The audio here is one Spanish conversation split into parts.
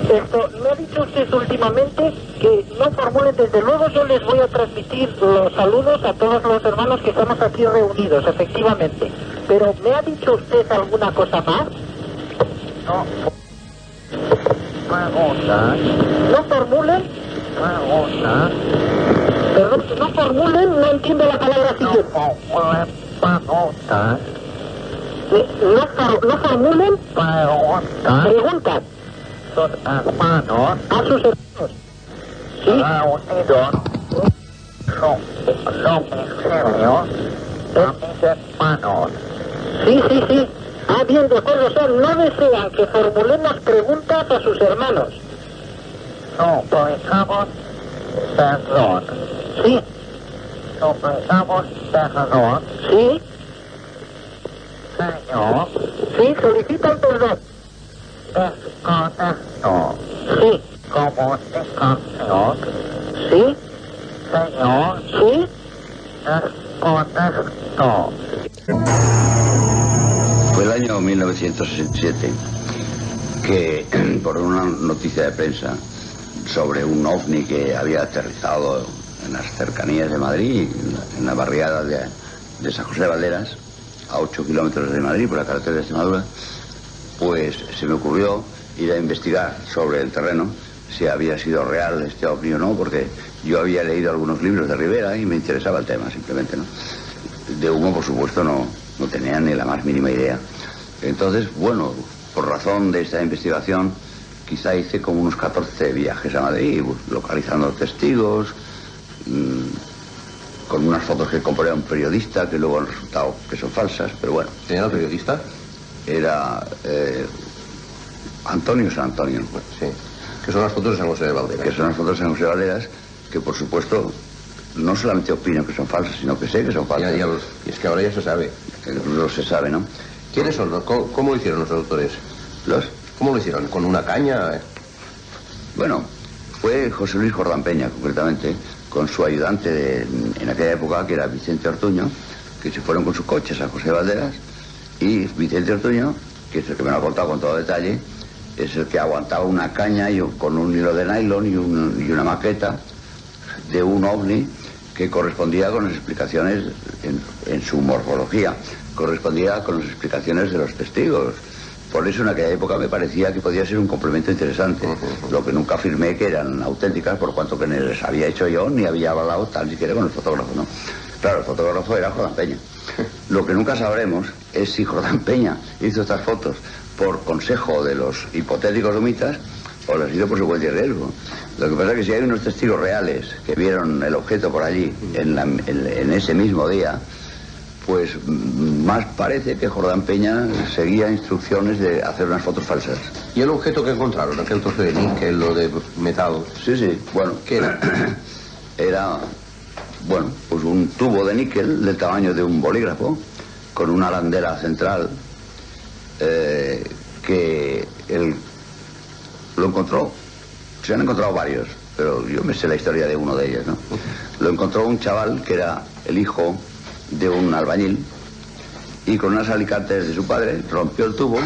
Esto, me ha dicho usted últimamente que no formulen, desde luego yo les voy a transmitir los saludos a todos los hermanos que estamos aquí reunidos, efectivamente. Pero, ¿me ha dicho usted alguna cosa más? No. Preguntas. ¿No formulen? Preguntas. Perdón, no formulen, no entiendo la palabra siguiente. Preguntas. No formulen Preguntas. preguntas Sus hermanos a sus hermanos. ¿Sí? reunidos son los misterios a mis hermanos. Sí. Ah, bien, de acuerdo, o sea, no desean que formulemos preguntas a sus hermanos. Suplicamos perdón. Sí, Suplicamos perdón, sí, Señor, sí, solicitan perdón. desconecto. Sí, Comunicación, sí, Señor, sí. desconecto. Fue el año 1967 que, por una noticia de prensa sobre un ovni que había aterrizado en las cercanías de Madrid, en la barriada de San José de Valderas, a 8 kilómetros de Madrid, por la carretera de Extremadura, pues se me ocurrió ir a investigar sobre el terreno si había sido real este ovni o no, porque yo había leído algunos libros de Rivera y me interesaba el tema, simplemente, ¿no? De humo, por supuesto, no tenía ni la más mínima idea. Entonces, bueno, por razón de esta investigación, quizá hice como unos 14 viajes a Madrid, localizando testigos, con unas fotos que compré a un periodista, que luego han resultado que son falsas, pero bueno. ¿Quién era el periodista? Era Antonio San Antonio. Sí. Que son las fotos de San José de Valderas. Que son las fotos de San José de Valderas, que por supuesto no solamente opino que son falsas, sino que sé que son falsas. Y es que ahora ya se sabe. Incluso se sabe, ¿no? ¿Quiénes son? ¿Cómo lo hicieron los autores? ¿Cómo lo hicieron? ¿Con una caña? Bueno, fue José Luis Jordán Peña, concretamente, con su ayudante en aquella época, que era Vicente Ortuño, que se fueron con sus coches a José de Valderas, y Vicente Ortuño, que es el que me lo ha contado con todo detalle, es el que aguantaba una caña con un hilo de nylon y una maqueta de un ovni que correspondía con las explicaciones en su morfología, correspondía con las explicaciones de los testigos. Por eso en aquella época me parecía que podía ser un complemento interesante. Lo que nunca afirmé que eran auténticas, por cuanto que ni les había hecho yo, ni había hablado tan siquiera con el fotógrafo, ¿no? Claro, el fotógrafo era Jordán Peña. Lo que nunca sabremos es si Jordán Peña hizo estas fotos por consejo de los hipotéticos humitas o las hizo por su cuenta y riesgo. Lo que pasa es que si hay unos testigos reales que vieron el objeto por allí en ese mismo día, pues más parece que Jordán Peña seguía instrucciones de hacer unas fotos falsas. ¿Y el objeto que encontraron? ¿Aquel trozo de níquel, lo de metal? Sí, bueno. ¿Qué era? Era, bueno, pues un tubo de níquel del tamaño de un bolígrafo, con una arandela central, que él lo encontró. Se han encontrado varios, pero yo me sé la historia de uno de ellos, ¿no? Lo encontró un chaval que era el hijo de un albañil, y con unas alicates de su padre rompió el tubo.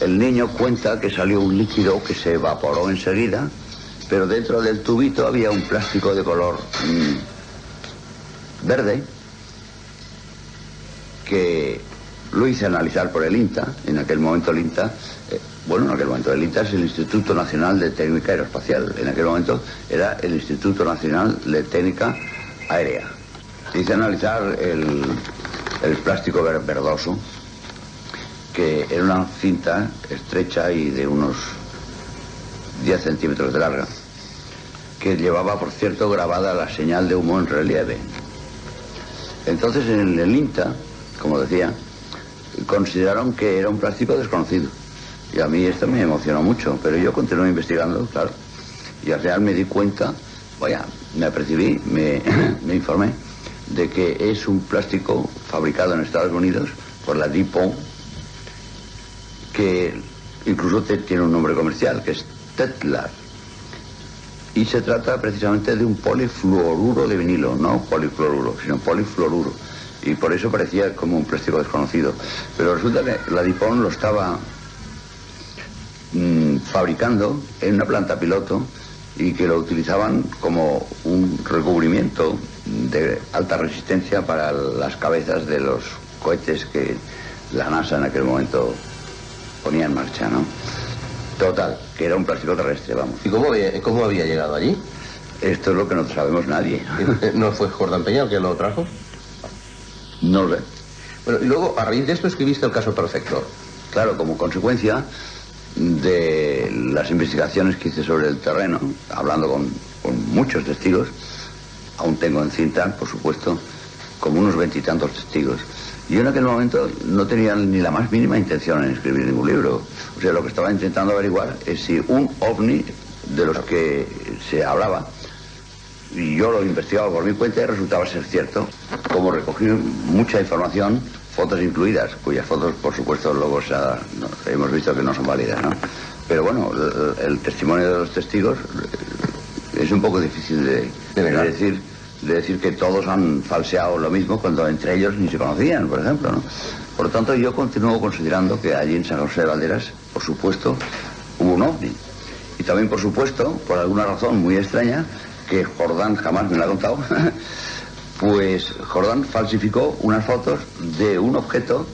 El niño cuenta que salió un líquido que se evaporó enseguida, pero dentro del tubito había un plástico de color verde, que lo hice analizar por el INTA. En aquel momento el INTA, el INTA es el Instituto Nacional de Técnica Aeroespacial. En aquel momento era el Instituto Nacional de Técnica Aérea. Hice analizar el plástico verdoso, que era una cinta estrecha y de unos 10 centímetros de larga, que llevaba, por cierto, grabada la señal de humo en relieve. Entonces, en el INTA, como decía, consideraron que era un plástico desconocido. Y a mí esto me emocionó mucho, pero yo continué investigando, claro. Y al final me di cuenta, me apercibí, me informé de que es un plástico fabricado en Estados Unidos por la DuPont, que incluso tiene un nombre comercial, que es Tetlar. Y se trata precisamente de un polifluoruro de vinilo, no polifluoruro, sino polifluoruro. Y por eso parecía como un plástico desconocido. Pero resulta que la DuPont lo estaba fabricando en una planta piloto y que lo utilizaban como un recubrimiento de alta resistencia para las cabezas de los cohetes que la NASA en aquel momento ponía en marcha, ¿no? Total, que era un plástico terrestre, vamos. ¿Y cómo había llegado allí? Esto es lo que no sabemos nadie. ¿No fue Jordán Peña el que lo trajo? No lo sé. Bueno, y luego, a raíz de esto, escribiste El caso perfecto. Claro, como consecuencia de las investigaciones que hice sobre el terreno, hablando con muchos testigos, aún tengo en cinta, por supuesto, como unos 20 y tantos testigos. Yo en aquel momento no tenía ni la más mínima intención en escribir ningún libro. O sea, lo que estaba intentando averiguar es si un ovni de los que se hablaba, y yo lo investigaba por mi cuenta y resultaba ser cierto. Como recogí mucha información, fotos incluidas, cuyas fotos, por supuesto, luego hemos visto que no son válidas, ¿no? Pero bueno, el testimonio de los testigos es un poco difícil de decir que todos han falseado lo mismo cuando entre ellos ni se conocían, por ejemplo, ¿no? Por lo tanto, yo continúo considerando que allí en San José de Valderas, por supuesto, hubo un ovni. Y también, por supuesto, por alguna razón muy extraña, que Jordán jamás me lo ha contado, pues Jordán falsificó unas fotos de un objeto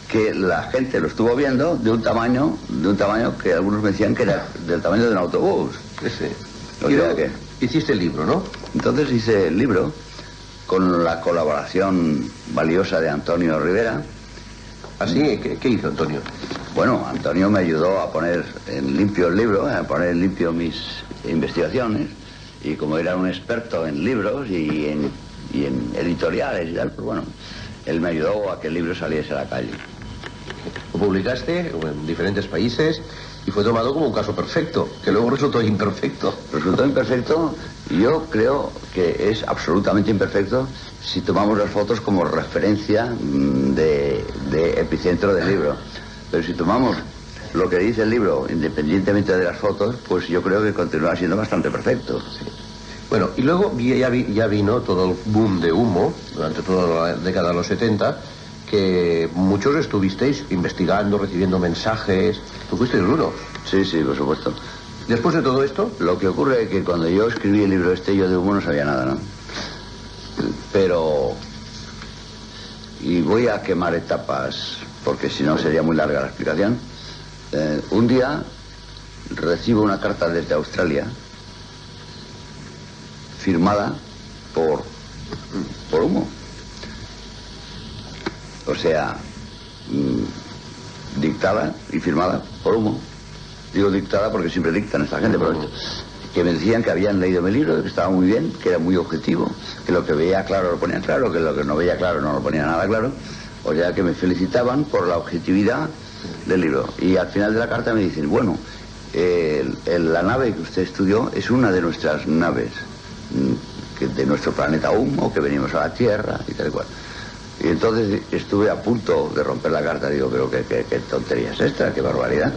que la gente lo estuvo viendo de un tamaño que algunos me decían que era del tamaño de un autobús. Sí. O sea que hiciste el libro, ¿no? Entonces hice el libro con la colaboración valiosa de Antonio Rivera. ¿Así? ¿Qué hizo Antonio? Bueno, Antonio me ayudó a poner en limpio el libro, a poner en limpio mis investigaciones, y como era un experto en libros y en editoriales y tal, pues bueno, él me ayudó a que el libro saliese a la calle. Lo publicaste en diferentes países y fue tomado como un caso perfecto, que luego resultó imperfecto. Resultó imperfecto, y yo creo que es absolutamente imperfecto si tomamos las fotos como referencia de epicentro del libro. Pero si tomamos lo que dice el libro, independientemente de las fotos, pues yo creo que continúa siendo bastante perfecto. Sí. Bueno, y luego ya vino todo el boom de humo durante toda la década de los 70, que muchos estuvisteis investigando, recibiendo mensajes. ¿Tú fuisteis uno? Sí, por supuesto. Después de todo esto, lo que ocurre es que cuando yo escribí el libro yo de humo no sabía nada, ¿no? Pero... y voy a quemar etapas, porque si no sería muy larga la explicación. Un día recibo una carta desde Australia firmada por humo. O sea, dictada y firmada por humo. Digo dictada porque siempre dictan esta gente, pero que me decían que habían leído mi libro, que estaba muy bien, que era muy objetivo, que lo que veía claro lo ponían claro, que lo que no veía claro no lo ponía nada claro. O sea, que me felicitaban por la objetividad del libro. Y al final de la carta me dicen, bueno, la nave que usted estudió es una de nuestras naves, de nuestro planeta Humo, que venimos a la Tierra y tal y cual. Y entonces estuve a punto de romper la carta. Digo, pero qué tontería es esta, qué barbaridad.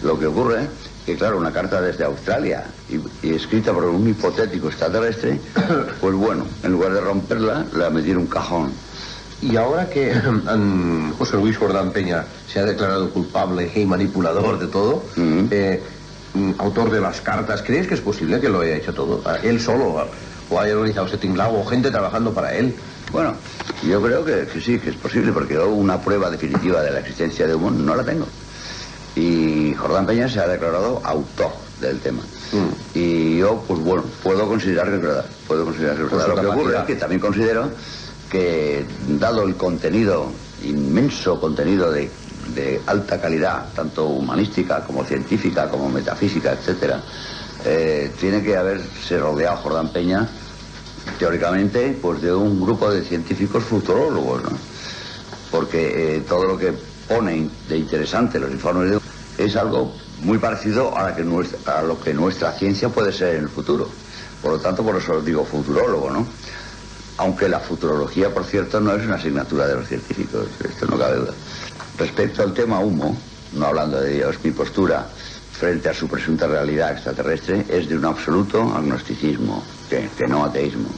Lo que ocurre es que, claro, una carta desde Australia y escrita por un hipotético extraterrestre, pues bueno, en lugar de romperla, la metí en un cajón. Y ahora que José Luis Jordán Peña se ha declarado culpable y manipulador de todo, autor de las cartas, ¿crees que es posible que lo haya hecho todo? ¿Él solo o haya organizado ese tinglado o gente trabajando para él? Bueno, yo creo que sí, que es posible, porque yo una prueba definitiva de la existencia de humo no la tengo. Y Jordán Peña se ha declarado autor del tema. Y yo, pues bueno, puedo considerar que es verdad. Lo que ocurre es que también considero que, dado el contenido, inmenso contenido de alta calidad, tanto humanística como científica, como metafísica, etcétera, tiene que haberse rodeado Jordán Peña, teóricamente, pues de un grupo de científicos futurólogos, ¿no? Porque todo lo que pone de interesante los informes es algo muy parecido a lo que nuestra ciencia puede ser en el futuro. Por lo tanto, por eso digo futurólogo, ¿no? Aunque la futurología, por cierto, no es una asignatura de los científicos, esto no cabe duda. Respecto al tema humo, no hablando de Dios, mi postura frente a su presunta realidad extraterrestre es de un absoluto agnosticismo, que no ateísmo.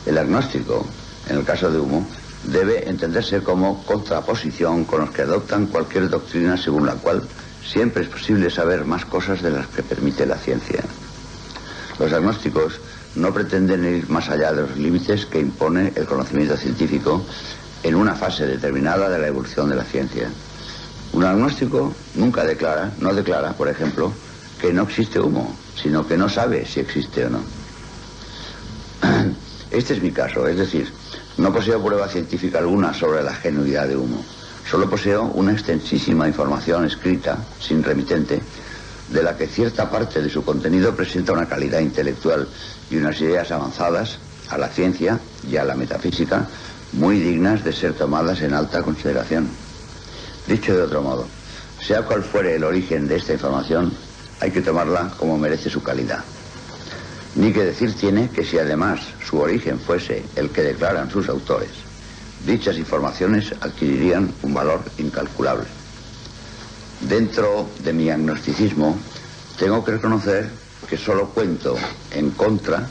El agnóstico, en el caso de humo, debe entenderse como contraposición con los que adoptan cualquier doctrina según la cual siempre es posible saber más cosas de las que permite la ciencia. Los agnósticos no pretenden ir más allá de los límites que impone el conocimiento científico en una fase determinada de la evolución de la ciencia. Un agnóstico nunca no declara, por ejemplo, que no existe humo, sino que no sabe si existe o no. Este es mi caso, es decir, no poseo prueba científica alguna sobre la genuidad de humo. Solo poseo una extensísima información escrita, sin remitente, de la que cierta parte de su contenido presenta una calidad intelectual y unas ideas avanzadas a la ciencia y a la metafísica muy dignas de ser tomadas en alta consideración. Dicho de otro modo, sea cual fuere el origen de esta información, hay que tomarla como merece su calidad. Ni que decir tiene que si además su origen fuese el que declaran sus autores, dichas informaciones adquirirían un valor incalculable. Dentro de mi agnosticismo, tengo que reconocer que solo cuento en contra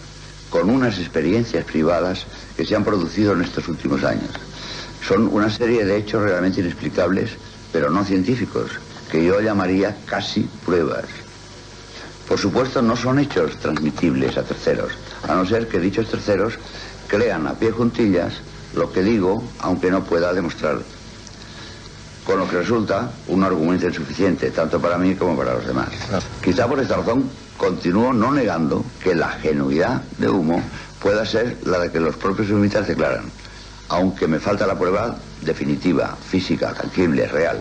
con unas experiencias privadas que se han producido en estos últimos años. Son una serie de hechos realmente inexplicables, pero no científicos, que yo llamaría casi pruebas. Por supuesto, no son hechos transmitibles a terceros, a no ser que dichos terceros crean a pie juntillas lo que digo, aunque no pueda demostrarlo. Con lo que resulta un argumento insuficiente, tanto para mí como para los demás. Quizá por esta razón continúo no negando que la genuidad de humo pueda ser la de que los propios humistas declaran, aunque me falta la prueba definitiva, física, tangible, real,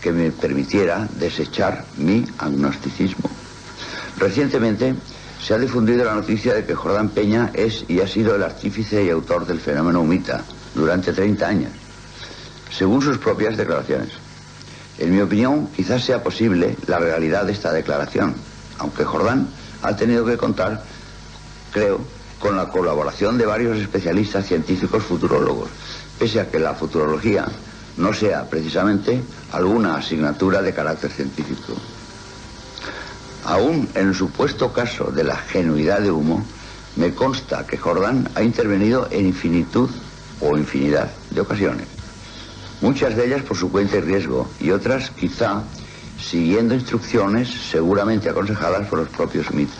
que me permitiera desechar mi agnosticismo. Recientemente se ha difundido la noticia de que Jordán Peña es y ha sido el artífice y autor del fenómeno humita durante 30 años, según sus propias declaraciones. En mi opinión, quizás sea posible la realidad de esta declaración, aunque Jordán ha tenido que contar, creo, con la colaboración de varios especialistas científicos futurólogos, pese a que la futurología no sea precisamente alguna asignatura de carácter científico. Aún en el supuesto caso de la genuidad de humo, me consta que Jordán ha intervenido en infinitud o infinidad de ocasiones, muchas de ellas por su cuenta y riesgo, y otras quizá siguiendo instrucciones seguramente aconsejadas por los propios humitas.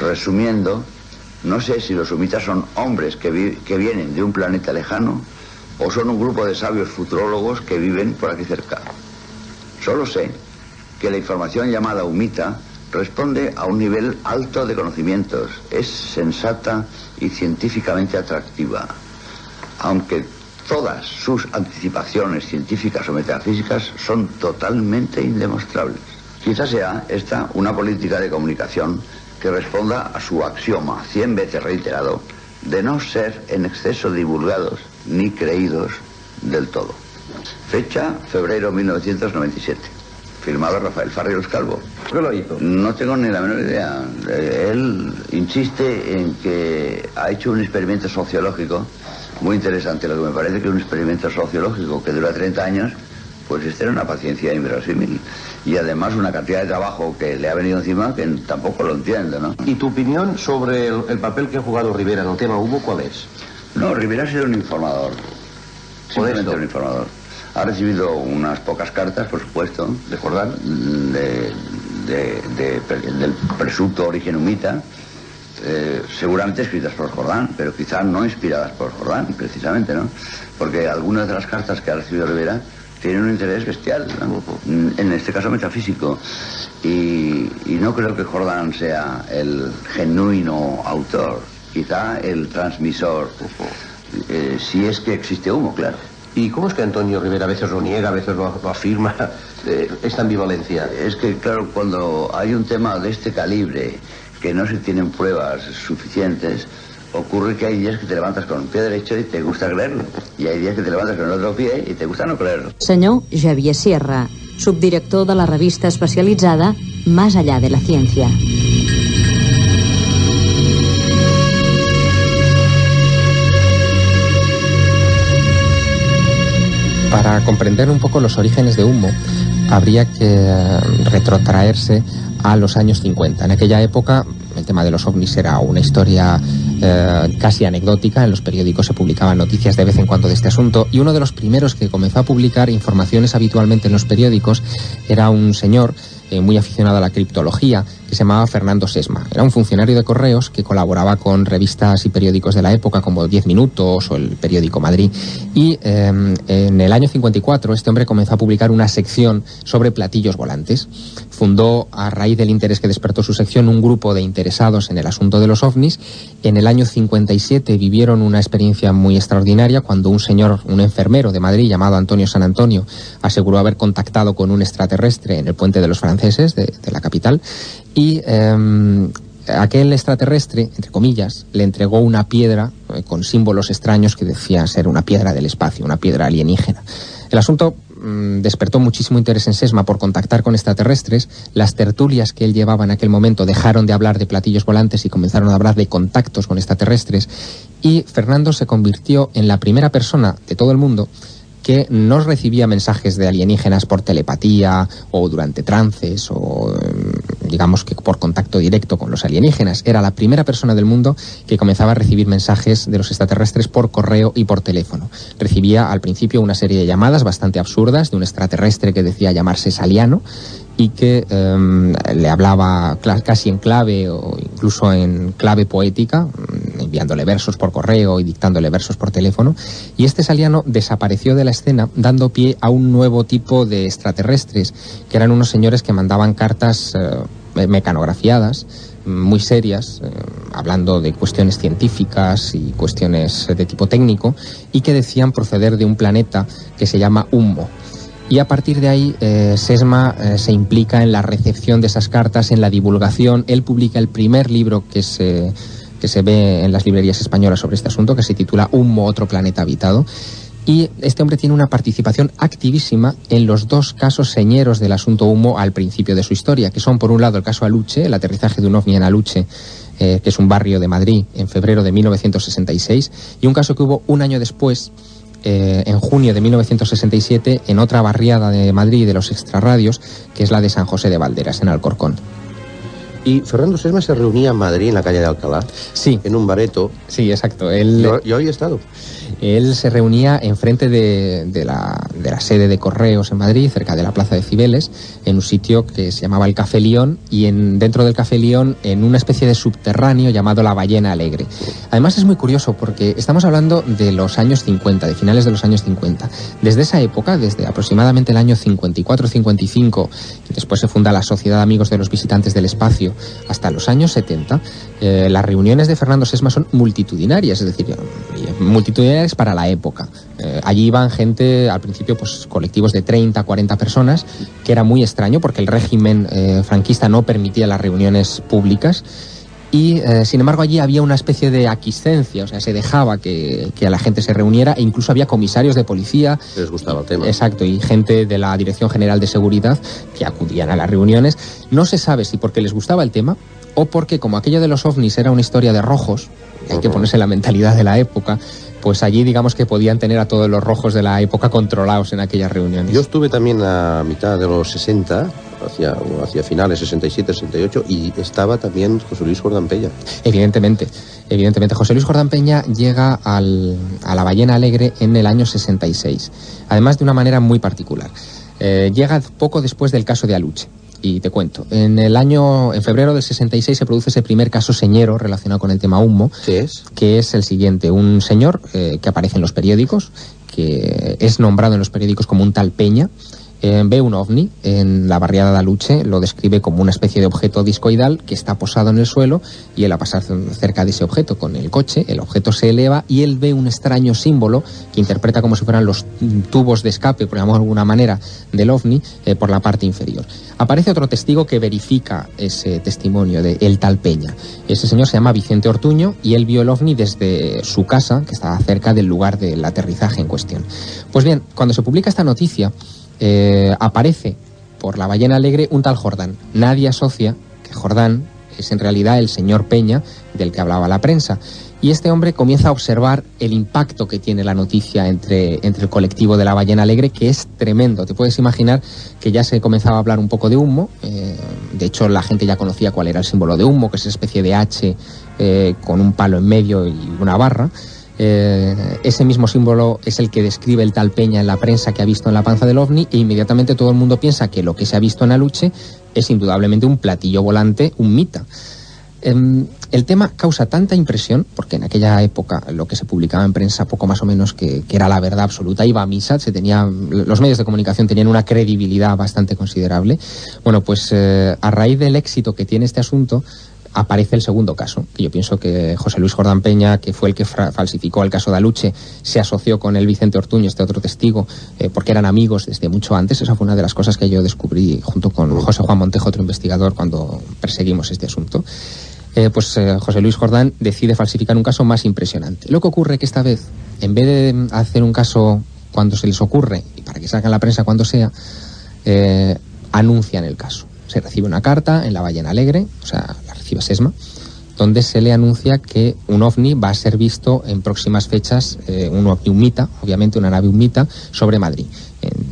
Resumiendo, no sé si los humitas son hombres que vienen de un planeta lejano o son un grupo de sabios futurólogos que viven por aquí cerca. Solo sé que la información llamada humita responde a un nivel alto de conocimientos, es sensata y científicamente atractiva, aunque todas sus anticipaciones científicas o metafísicas son totalmente indemostrables. Quizás sea esta una política de comunicación que responda a su axioma 100 veces reiterado de no ser en exceso divulgados ni creídos del todo. Fecha, febrero 1997. Firmado Rafael Farrieros Calvo. ¿Qué lo hizo? No tengo ni la menor idea. Él insiste en que ha hecho un experimento sociológico muy interesante. Lo que me parece que un experimento sociológico que dura 30 años, pues es tener una paciencia inverosímil. Y además una cantidad de trabajo que le ha venido encima que tampoco lo entiendo, ¿no? ¿Y tu opinión sobre el papel que ha jugado Rivera en el tema humo, cuál es? No, Rivera ha sido un informador. Simplemente un informador. Ha recibido unas pocas cartas, por supuesto, de Jordán, del presunto origen humita, seguramente escritas por Jordán, pero quizás no inspiradas por Jordán, precisamente, ¿no? Porque algunas de las cartas que ha recibido Rivera tienen un interés bestial, ¿no? En este caso metafísico, y no creo que Jordán sea el genuino autor, quizá el transmisor, si es que existe humo, claro. ¿Y cómo es que Antonio Rivera a veces lo niega, a veces lo afirma, esta ambivalencia? Es que, claro, cuando hay un tema de este calibre que no se tienen pruebas suficientes, ocurre que hay días que te levantas con un pie derecho y te gusta creerlo, y hay días que te levantas con el otro pie y te gusta no creerlo. Senyor Xavier Sierra, subdirector de la revista especialitzada Más allá de la ciencia. Para comprender un poco los orígenes de humo, habría que retrotraerse a los años 50. En aquella época, el tema de los ovnis era una historia casi anecdótica. En los periódicos se publicaban noticias de vez en cuando de este asunto, y uno de los primeros que comenzó a publicar informaciones habitualmente en los periódicos era un señor muy aficionado a la criptología, que se llamaba Fernando Sesma. Era un funcionario de correos que colaboraba con revistas y periódicos de la época como 10 Minutos o el periódico Madrid, y en el año 54 este hombre comenzó a publicar una sección sobre platillos volantes. Fundó, a raíz del interés que despertó su sección, un grupo de interesados en el asunto de los ovnis. En el año 57 vivieron una experiencia muy extraordinaria cuando un señor, un enfermero de Madrid llamado Antonio San Antonio, aseguró haber contactado con un extraterrestre en el Puente de los Franceses de la capital, y aquel extraterrestre, entre comillas, le entregó una piedra con símbolos extraños que decía ser una piedra del espacio, una piedra alienígena. El asunto despertó muchísimo interés en Sesma por contactar con extraterrestres. Las tertulias que él llevaba en aquel momento dejaron de hablar de platillos volantes y comenzaron a hablar de contactos con extraterrestres, y Fernando se convirtió en la primera persona de todo el mundo que no recibía mensajes de alienígenas por telepatía o durante trances o digamos que por contacto directo con los alienígenas. Era la primera persona del mundo que comenzaba a recibir mensajes de los extraterrestres por correo y por teléfono. Recibía al principio una serie de llamadas bastante absurdas de un extraterrestre que decía llamarse Saliano y que le hablaba casi en clave o incluso en clave poética, enviándole versos por correo y dictándole versos por teléfono. Y este Saliano desapareció de la escena, dando pie a un nuevo tipo de extraterrestres, que eran unos señores que mandaban cartas mecanografiadas, muy serias, hablando de cuestiones científicas y cuestiones de tipo técnico, y que decían proceder de un planeta que se llama Ummo. Y a partir de ahí Sesma se implica en la recepción de esas cartas, en la divulgación. Él publica el primer libro que se ve en las librerías españolas sobre este asunto, que se titula Ummo, otro planeta habitado. Y este hombre tiene una participación activísima en los dos casos señeros del asunto Ummo al principio de su historia, que son, por un lado, el caso Aluche, el aterrizaje de un ovni en Aluche, que es un barrio de Madrid, en febrero de 1966, y un caso que hubo un año después, en junio de 1967, en otra barriada de Madrid de los extrarradios, que es la de San José de Valderas, en Alcorcón. ¿Y Fernando Sesma se reunía en Madrid, en la calle de Alcalá? Sí. En un bareto. Sí, exacto. Yo había estado. Él se reunía enfrente de la sede de Correos en Madrid, cerca de la Plaza de Cibeles, en un sitio que se llamaba el Café León, y dentro del Café León, en una especie de subterráneo llamado La Ballena Alegre. Además es muy curioso porque estamos hablando de los años 50, de finales de los años 50. Desde esa época, desde aproximadamente el año 54-55, después se funda la Sociedad de Amigos de los Visitantes del Espacio, hasta los años 70, las reuniones de Fernando Sesma son multitudinarias, es decir, multitudinarias para la época. Allí iban gente, al principio, pues colectivos de 30, 40 personas, que era muy extraño porque el régimen franquista no permitía las reuniones públicas. Y, sin embargo, allí había una especie de aquiescencia, o sea, se dejaba que la gente se reuniera, e incluso había comisarios de policía. Les gustaba el tema. Exacto, y gente de la Dirección General de Seguridad que acudían a las reuniones. No se sabe si porque les gustaba el tema o porque, como aquello de los ovnis era una historia de rojos, hay que ponerse la mentalidad de la época, pues allí digamos que podían tener a todos los rojos de la época controlados en aquellas reuniones. Yo estuve también a mitad de los 60, hacia finales, 67, 68, y estaba también José Luis Jordán Peña. Evidentemente. José Luis Jordán Peña llega a la Ballena Alegre en el año 66, además de una manera muy particular. Llega poco después del caso de Aluche. Y te cuento, en febrero del 66 se produce ese primer caso señero relacionado con el tema Ummo. ¿Qué es? Que es el siguiente: un señor que aparece en los periódicos, que es nombrado en los periódicos como un tal Peña, ve un ovni en la barriada de Aluche, lo describe como una especie de objeto discoidal que está posado en el suelo, y él, a pasar cerca de ese objeto con el coche, el objeto se eleva y él ve un extraño símbolo que interpreta como si fueran los tubos de escape, por llamarlo de alguna manera, del ovni por la parte inferior. Aparece otro testigo que verifica ese testimonio de el tal Peña. Ese señor se llama Vicente Ortuño y él vio el ovni desde su casa, que estaba cerca del lugar del aterrizaje en cuestión. Pues bien, cuando se publica esta noticia, aparece por la Ballena Alegre un tal Jordán. Nadie asocia que Jordán es en realidad el señor Peña del que hablaba la prensa. Y este hombre comienza a observar el impacto que tiene la noticia entre el colectivo de la Ballena Alegre, que es tremendo. Te puedes imaginar que ya se comenzaba a hablar un poco de humo. De hecho, la gente ya conocía cuál era el símbolo de humo, que es una especie de H con un palo en medio y una barra. Ese mismo símbolo es el que describe el tal Peña en la prensa que ha visto en la panza del ovni, e inmediatamente todo el mundo piensa que lo que se ha visto en Aluche es indudablemente un platillo volante, un mita. El tema causa tanta impresión, porque en aquella época lo que se publicaba en prensa poco más o menos que era la verdad absoluta, iba a misa, los medios de comunicación tenían una credibilidad bastante considerable. Bueno, pues a raíz del éxito que tiene este asunto, aparece el segundo caso. Y yo pienso que José Luis Jordán Peña, que fue el que falsificó el caso de Aluche, se asoció con el Vicente Ortuño, este otro testigo, porque eran amigos desde mucho antes. Esa fue una de las cosas que yo descubrí junto con José Juan Montejo, otro investigador, cuando perseguimos este asunto. José Luis Jordán decide falsificar un caso más impresionante. Lo que ocurre que esta vez, en vez de hacer un caso cuando se les ocurre, y para que salga en la prensa cuando sea, anuncian el caso. Se recibe una carta en la Ballena Alegre, o sea, la recibe Sesma, donde se le anuncia que un ovni va a ser visto en próximas fechas, un ovni UMITA, obviamente una nave UMITA, sobre Madrid.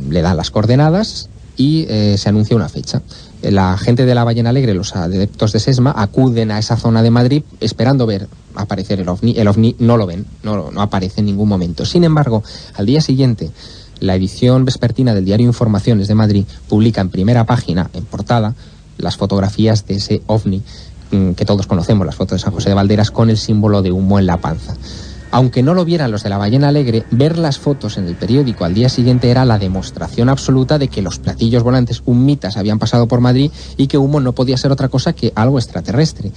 Le dan las coordenadas y se anuncia una fecha. La gente de la Ballena Alegre, los adeptos de Sesma, acuden a esa zona de Madrid esperando ver aparecer el ovni. El ovni no lo ven, no aparece en ningún momento. Sin embargo, al día siguiente, la edición vespertina del diario Informaciones de Madrid publica en primera página, en portada, las fotografías de ese ovni que todos conocemos, las fotos de San José de Valderas con el símbolo de humo en la panza. Aunque no lo vieran los de la Ballena Alegre, ver las fotos en el periódico al día siguiente era la demostración absoluta de que los platillos volantes humitas habían pasado por Madrid y que humo no podía ser otra cosa que algo extraterrestre.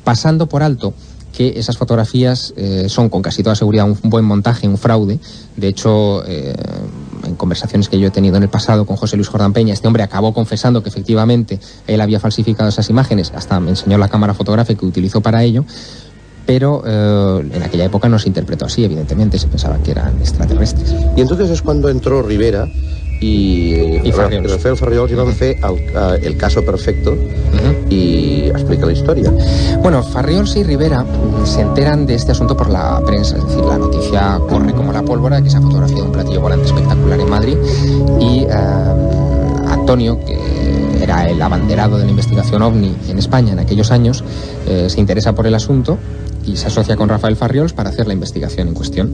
Pasando por alto que esas fotografías son con casi toda seguridad un buen montaje, un fraude. De hecho, en conversaciones que yo he tenido en el pasado con José Luis Jordán Peña, este hombre acabó confesando que efectivamente él había falsificado esas imágenes, hasta me enseñó la cámara fotográfica que utilizó para ello. Pero en aquella época no se interpretó así, evidentemente, se pensaba que eran extraterrestres. Y entonces es cuando entró Rivera y Rafael Farriols, i van fer el caso perfecto y explica la historia. Bueno, Farriols y Rivera se enteran de este asunto por la prensa, es decir, la noticia corre como la pólvora, que se ha fotografiado un platillo volante espectacular en Madrid, y Antonio, que era el abanderado de la investigación OVNI en España en aquellos años, se interesa por el asunto y se asocia con Rafael Farriols para hacer la investigación en cuestión.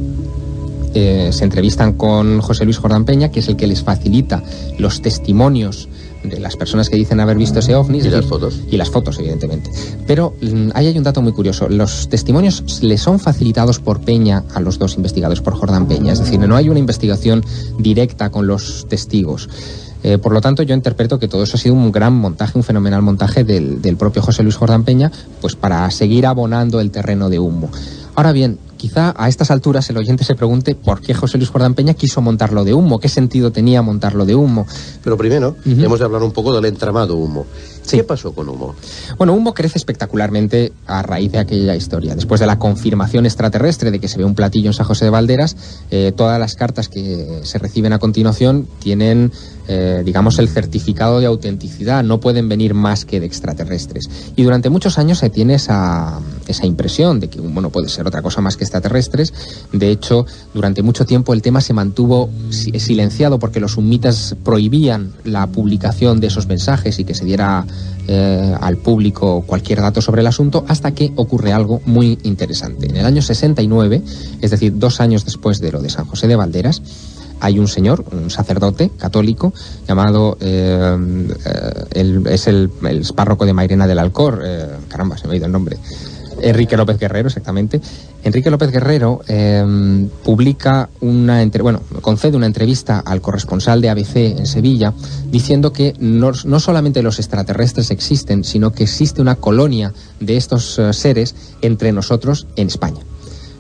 Se entrevistan con José Luis Jordán Peña, que es el que les facilita los testimonios de las personas que dicen haber visto ese ovni. Y las fotos. Y las fotos, evidentemente. Pero ahí hay un dato muy curioso. Los testimonios le son facilitados por Peña a los dos investigadores, por Jordán Peña. Es decir, no hay una investigación directa con los testigos. Por lo tanto, yo interpreto que todo eso ha sido un gran montaje, un fenomenal montaje del propio José Luis Jordán Peña, pues para seguir abonando el terreno de humo. Ahora bien, quizá a estas alturas el oyente se pregunte por qué José Luis Jordán Peña quiso montarlo de humo, qué sentido tenía montarlo de humo. Pero primero, hemos de hablar un poco del entramado humo. Sí. ¿Qué pasó con Humo? Bueno, Humo crece espectacularmente a raíz de aquella historia. Después de la confirmación extraterrestre de que se ve un platillo en San José de Valderas, todas las cartas que se reciben a continuación tienen, digamos, el certificado de autenticidad. No pueden venir más que de extraterrestres. Y durante muchos años se tiene esa impresión de que Humo no puede ser otra cosa más que extraterrestres. De hecho, durante mucho tiempo el tema se mantuvo silenciado porque los humitas prohibían la publicación de esos mensajes y que se diera al público cualquier dato sobre el asunto, hasta que ocurre algo muy interesante. En el año 69, es decir, 2 años después de lo de San José de Valderas, hay un señor, un sacerdote católico, llamado, es el párroco de Mairena del Alcor, caramba, se me ha ido el nombre, Enrique López Guerrero, exactamente. Enrique López Guerrero concede una entrevista al corresponsal de ABC en Sevilla, diciendo que no solamente los extraterrestres existen, sino que existe una colonia de estos seres entre nosotros en España.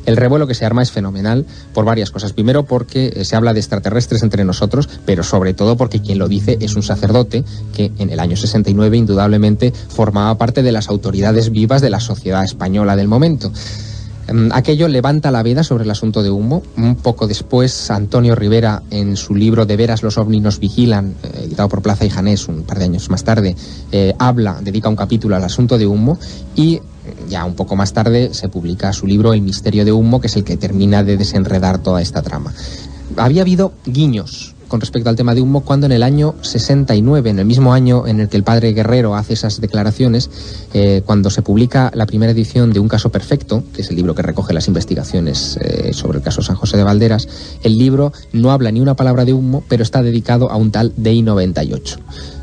El revuelo que se arma es fenomenal por varias cosas. Primero, porque se habla de extraterrestres entre nosotros, pero sobre todo porque quien lo dice es un sacerdote que en el año 69 indudablemente formaba parte de las autoridades vivas de la sociedad española del momento. Aquello levanta la veda sobre el asunto de Humo. Un poco después, Antonio Rivera, en su libro De veras los ovnis nos vigilan, editado por Plaza y Janés un par de años más tarde, dedica un capítulo al asunto de Humo, y ya un poco más tarde se publica su libro El misterio de Humo, que es el que termina de desenredar toda esta trama. Había habido guiños con respecto al tema de Humo cuando en el año 69, en el mismo año en el que el padre Guerrero hace esas declaraciones, cuando se publica la primera edición de Un caso perfecto, que es el libro que recoge las investigaciones sobre el caso San José de Valderas, el libro no habla ni una palabra de Humo, pero está dedicado a un tal Day 98.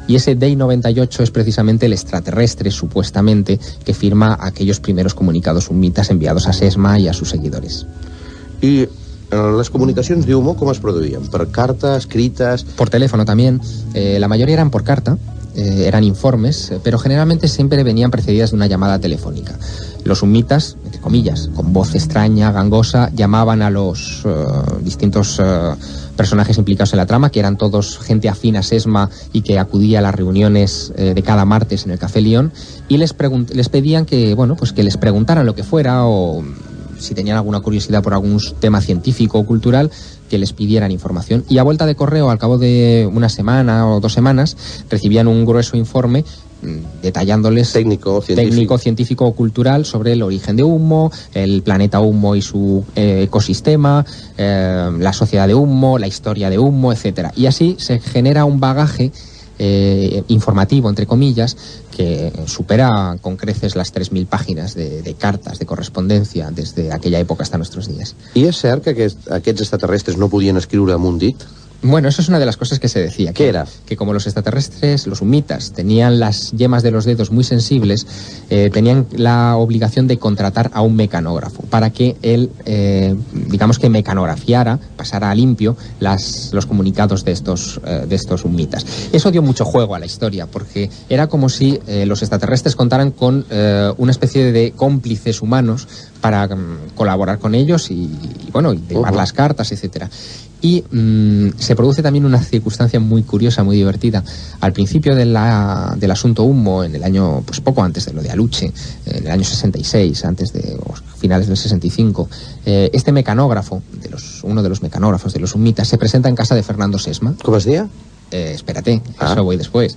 Y ese Day 98 es precisamente el extraterrestre, supuestamente, que firma aquellos primeros comunicados humitas enviados a Sesma y a sus seguidores. I les comunicacions d'Humo com es produïen? Per carta, escrites? Por teléfono también. La mayoría eran por carta, eran informes, pero generalmente siempre venían precedidas de una llamada telefónica. Los humitas, entre comillas, con voz extraña, gangosa, llamaban a los distintos personajes implicados en la trama, que eran todos gente afín a Sesma y que acudía a las reuniones de cada martes en el Café León, y les pedían que, bueno, pues que les preguntaran lo que fuera, o si tenían alguna curiosidad por algún tema científico o cultural, que les pidieran información. Y a vuelta de correo, al cabo de una semana o 2 semanas, recibían un grueso informe detallándoles técnico, científico o cultural sobre el origen de Humo, el planeta Humo y su ecosistema, la sociedad de Humo, la historia de Humo, etcétera. Y así se genera un bagaje informativo, entre comillas, que supera con creces las 3.000 páginas de cartas, de correspondencia, desde aquella época hasta nuestros días. I és cert que aquests extraterrestres no podien escriure amb un dit? Bueno, eso es una de las cosas que se decía. ¿Qué era? Que como los extraterrestres, los humitas, tenían las yemas de los dedos muy sensibles, tenían la obligación de contratar a un mecanógrafo para que él, digamos que mecanografiara, pasara a limpio los comunicados de estos humitas. Eso dio mucho juego a la historia, porque era como si los extraterrestres contaran con una especie de cómplices humanos para colaborar con ellos y bueno, y llevar las cartas, etcétera. Y se produce también una circunstancia muy curiosa, muy divertida. Al principio del asunto Humo, en el año, pues poco antes de lo de Aluche, en el año 66, antes de finales del 65, este mecanógrafo, uno de los mecanógrafos de los humitas, se presenta en casa de Fernando Sesma. ¿Cómo es día? Espérate, eso voy después.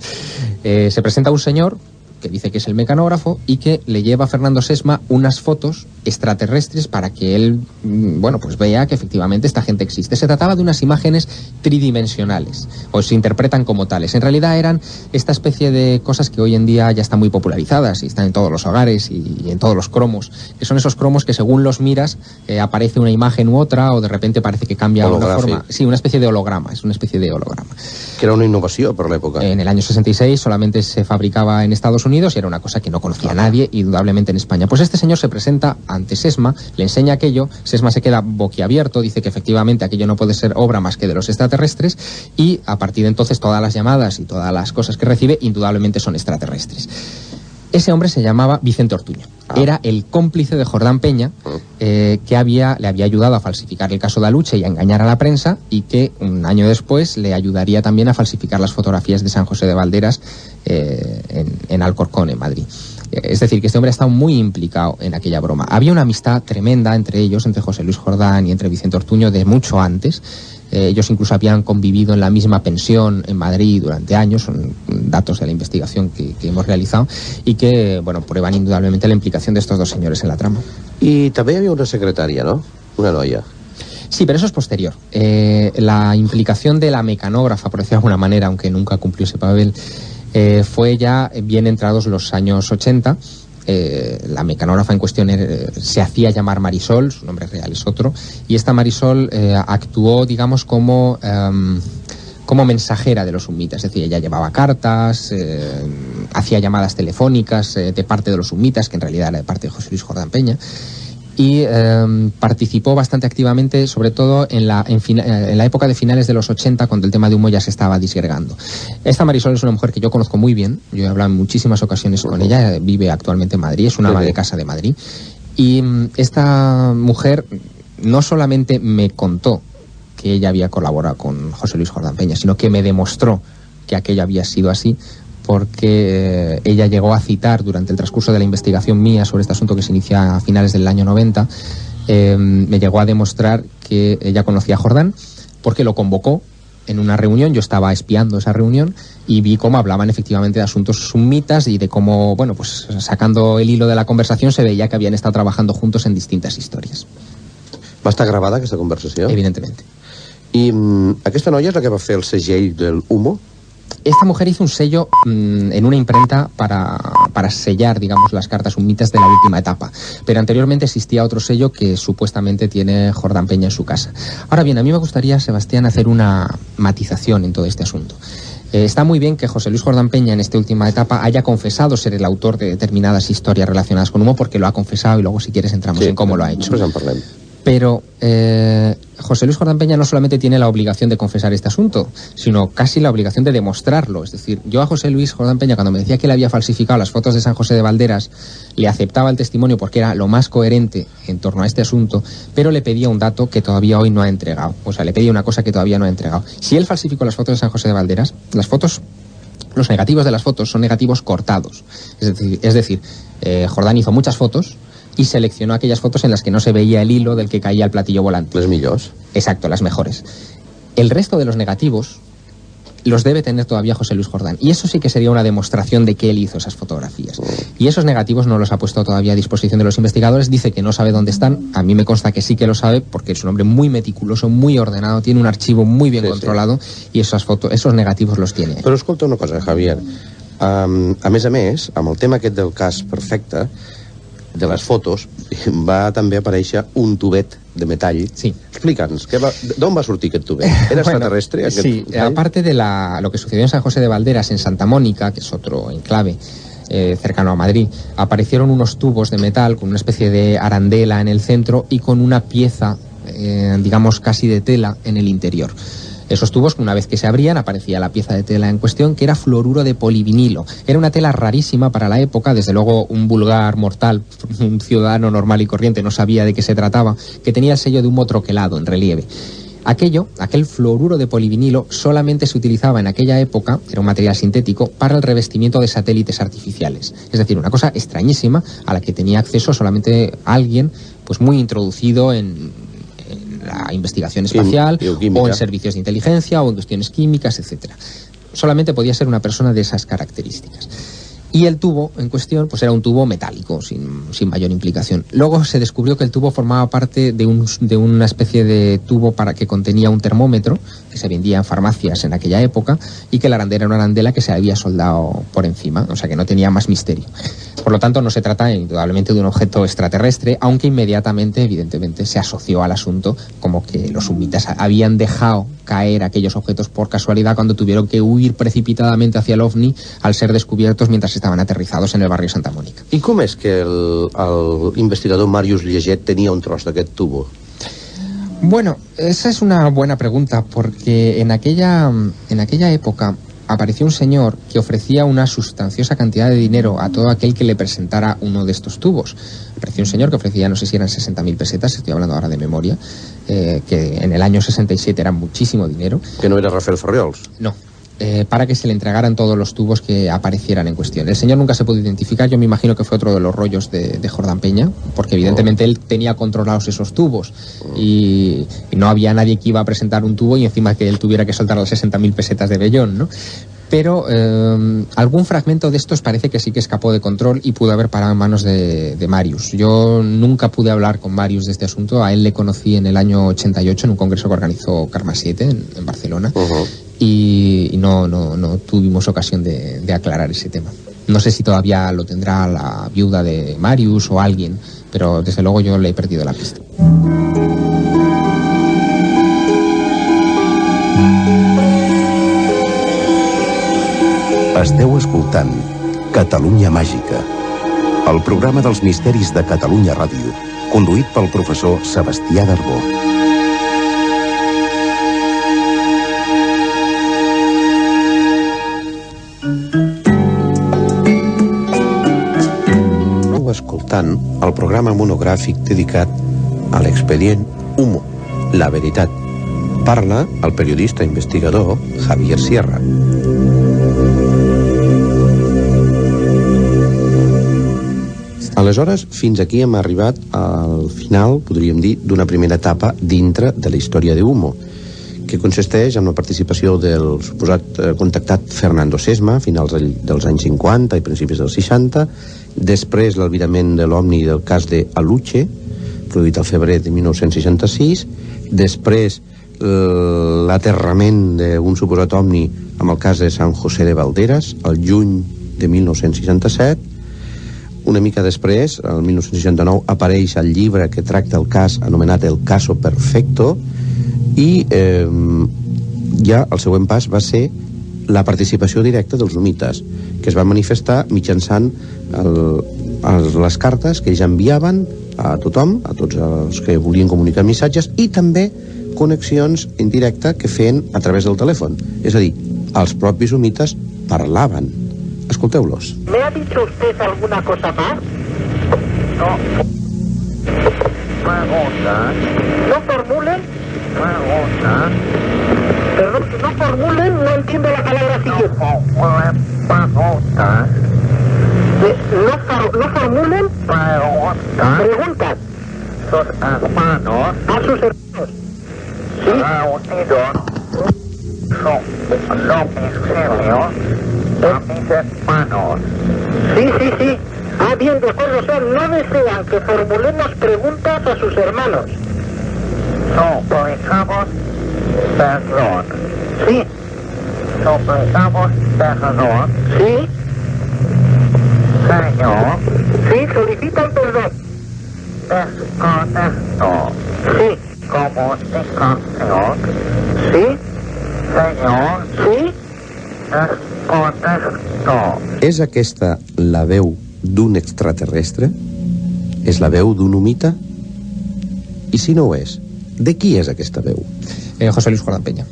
Se presenta un señor que dice que es el mecanógrafo y que le lleva a Fernando Sesma unas fotos extraterrestres para que él, bueno, pues vea que efectivamente esta gente existe. Se trataba de unas imágenes tridimensionales, o se interpretan como tales. En realidad eran esta especie de cosas que hoy en día ya están muy popularizadas y están en todos los hogares y en todos los cromos, que son esos cromos que según los miras aparece una imagen u otra, o de repente parece que cambia de una forma. Sí, una especie de holograma, es una especie de holograma. Que era una innovación por la época. En el año 66 solamente se fabricaba en Estados Unidos y era una cosa que no conocía nadie, indudablemente, en España. Pues este señor se presenta ante Sesma, le enseña aquello, Sesma se queda boquiabierto, dice que efectivamente aquello no puede ser obra más que de los extraterrestres, y a partir de entonces todas las llamadas y todas las cosas que recibe indudablemente son extraterrestres. Ese hombre se llamaba Vicente Ortuño. Era el cómplice de Jordán Peña, que le había ayudado a falsificar el caso de Aluche y a engañar a la prensa, y que un año después le ayudaría también a falsificar las fotografías de San José de Valderas en Alcorcón, en Madrid. Es decir, que este hombre ha estado muy implicado en aquella broma. Había una amistad tremenda entre ellos, entre José Luis Jordán y entre Vicente Ortuño, de mucho antes. Ellos incluso habían convivido en la misma pensión en Madrid durante años, son datos de la investigación que hemos realizado, y que, bueno, prueban indudablemente la implicación de estos dos señores en la trama. Y también había una secretaria, ¿no? Una noia. Sí, pero eso es posterior. La implicación de la mecanógrafa, por decirlo de alguna manera, aunque nunca cumplió ese papel, fue ya bien entrados los años 80. La mecanógrafa en cuestión se hacía llamar Marisol, su nombre real es otro, y esta Marisol actuó, digamos, como mensajera de los humitas. Es decir, ella llevaba cartas, hacía llamadas telefónicas de parte de los humitas, que en realidad era de parte de José Luis Jordán Peña, y participó bastante activamente, sobre todo en la época de finales de los 80, cuando el tema de Humo ya se estaba disgregando. Esta Marisol es una mujer que yo conozco muy bien, yo he hablado en muchísimas ocasiones con ella, vive actualmente en Madrid, es una ama de casa de Madrid, y esta mujer no solamente me contó que ella había colaborado con José Luis Jordán Peña, sino que me demostró que aquello había sido así, porque ella llegó a citar durante el transcurso de la investigación mía sobre este asunto, que se inicia a finales del año 90, me llegó a demostrar que ella conocía a Jordán porque lo convocó en una reunión, yo estaba espiando esa reunión y vi cómo hablaban efectivamente de asuntos summitas y de cómo, bueno, pues sacando el hilo de la conversación se veía que habían estado trabajando juntos en distintas historias. Va estar gravada aquesta conversació? Evidentemente. I aquesta noia és la que va fer el segell del Humo? Esta mujer hizo un sello en una imprenta para sellar, digamos, las cartas summitas de la última etapa. Pero anteriormente existía otro sello que supuestamente tiene Jordán Peña en su casa. Ahora bien, a mí me gustaría, Sebastián, hacer una matización en todo este asunto. Está muy bien que José Luis Jordán Peña en esta última etapa haya confesado ser el autor de determinadas historias relacionadas con Humo, porque lo ha confesado y luego, si quieres, entramos en cómo lo ha hecho. Pues en parlem. Pero José Luis Jordán Peña no solamente tiene la obligación de confesar este asunto, sino casi la obligación de demostrarlo. Es decir, yo a José Luis Jordán Peña, cuando me decía que él había falsificado las fotos de San José de Valderas, le aceptaba el testimonio porque era lo más coherente en torno a este asunto, pero le pedía un dato que todavía hoy no ha entregado. O sea, le pedía una cosa que todavía no ha entregado. Si él falsificó las fotos de San José de Valderas, las fotos, los negativos de las fotos son negativos cortados. Es decir, Jordán hizo muchas fotos y seleccionó aquellas fotos en las que no se veía el hilo del que caía el platillo volante. Les millors. Exacto, las mejores. El resto de los negativos los debe tener todavía José Luis Jordán. Y eso sí que sería una demostración de que él hizo esas fotografías. Y esos negativos no los ha puesto todavía a disposición de los investigadores. Dice que no sabe dónde están. A mí me consta que sí que lo sabe, porque es un hombre muy meticuloso, muy ordenado, tiene un archivo muy bien controlado, y esas fotos, esos negativos los tiene. Però escolta una cosa, Javier. A més, amb el tema aquest del cas perfecte, de les fotos, va també aparèixer un tubet de metall. Sí. Explica'ns, d'on va sortir aquest tubet? ¿Era extraterrestre? Sí, aparte de lo que sucedió en San José de Valderas, en Santa Mónica, que es otro enclave cercano a Madrid, aparecieron unos tubos de metal con una especie de arandela en el centro y con una pieza, digamos, casi de tela en el interior. Esos tubos, una vez que se abrían, aparecía la pieza de tela en cuestión, que era fluoruro de polivinilo. Era una tela rarísima para la época, desde luego un vulgar mortal, un ciudadano normal y corriente, no sabía de qué se trataba, que tenía el sello de Humo troquelado en relieve. Aquel fluoruro de polivinilo solamente se utilizaba en aquella época, era un material sintético, para el revestimiento de satélites artificiales. Es decir, una cosa extrañísima a la que tenía acceso solamente alguien pues muy introducido en la investigación espacial o en servicios de inteligencia o en cuestiones químicas, etcétera. Solamente podía ser una persona de esas características. Y el tubo en cuestión pues era un tubo metálico, sin mayor implicación. Luego se descubrió que el tubo formaba parte de una especie de tubo que contenía un termómetro, que se vendía en farmacias en aquella época, y que la arandela era una arandela que se había soldado por encima, o sea que no tenía más misterio. Por lo tanto, no se trata indudablemente de un objeto extraterrestre, aunque inmediatamente, evidentemente, se asoció al asunto como que los summitas habían dejado caer aquellos objetos por casualidad cuando tuvieron que huir precipitadamente hacia el OVNI al ser descubiertos mientras estaban aterrizados en el barrio Santa Mónica. I com és que el investigador Màrius Lleget tenia un tros d'aquest tubo? Bueno, esa es una buena pregunta, porque en aquella época apareció un señor que ofrecía una sustanciosa cantidad de dinero a todo aquel que le presentara uno de estos tubos. Apareció un señor que ofrecía, no sé si eran 60.000 pesetas, estoy hablando ahora de memoria, que en el año 67 era muchísimo dinero. Que no era Rafael Ferriols. No. Para que se le entregaran todos los tubos que aparecieran en cuestión. El señor nunca se pudo identificar, yo me imagino que fue otro de los rollos de Jordán Peña, porque evidentemente él tenía controlados esos tubos y no había nadie que iba a presentar un tubo y encima que él tuviera que soltar las 60.000 pesetas de vellón, ¿no? Pero algún fragmento de estos parece que sí que escapó de control y pudo haber parado en manos de Màrius. Yo nunca pude hablar con Màrius de este asunto, a él le conocí en el año 88 en un congreso que organizó Karma 7 en Barcelona. Y no tuvimos ocasión de aclarar ese tema. No sé si todavía lo tendrá la viuda de Màrius o alguien, pero desde luego yo le he perdido la pista. Esteu escoltant Catalunya Màgica, el programa dels misteris de Catalunya Ràdio, conduït pel professor Sebastià Garbó. Escoltant el programa monogràfic dedicat a l'expedient Humo, la veritat. Parla el periodista investigador Javier Sierra. Aleshores, fins aquí hem arribat al final, podríem dir, d'una primera etapa dintre de la història de Humo, que consisteix en la participació del suposat contactat Fernando Sesma a finals dels anys 50 i principis dels 60, després l'albirament de l'OVNI del cas de Aluche, produït al febrer de 1966, després l'aterrament d'un suposat OVNI amb el cas de San José de Valderas al juny de 1967. Una mica després, el 1969, apareix el llibre que tracta el cas anomenat El Caso Perfecto, i ja el següent pas va ser la participació directa dels humites, que es va manifestar mitjançant les cartes que ells enviaven a tothom, a tots els que volien comunicar missatges, i també connexions en directe que feien a través del telèfon. És a dir, els propis humites parlaven. Escolteu-los. ¿Me ha dicho usted alguna cosa más? No. Preguntas. No formulen. Preguntas. Perdón, no formulen, no entiendo la palabra siguiente. Preguntas. No formulen. Preguntas. Preguntas. Sus hermanos. A sus hermanos. Sí. Reunidos. Su domicilio. A mis hermanos. Sí. Ah, bien, de acuerdo. O sea, no desean que formulemos preguntas a sus hermanos. Suplicamos perdón. Sí. Suplicamos perdón. Sí. Señor. Sí, solicitan perdón. Desconecto. Sí. Comunicación. Sí. Señor. Sí. Desconecto. És aquesta la veu d'un extraterrestre? És la veu d'un humita? I si no ho és, de qui és aquesta veu? José Luis Jordán Peña.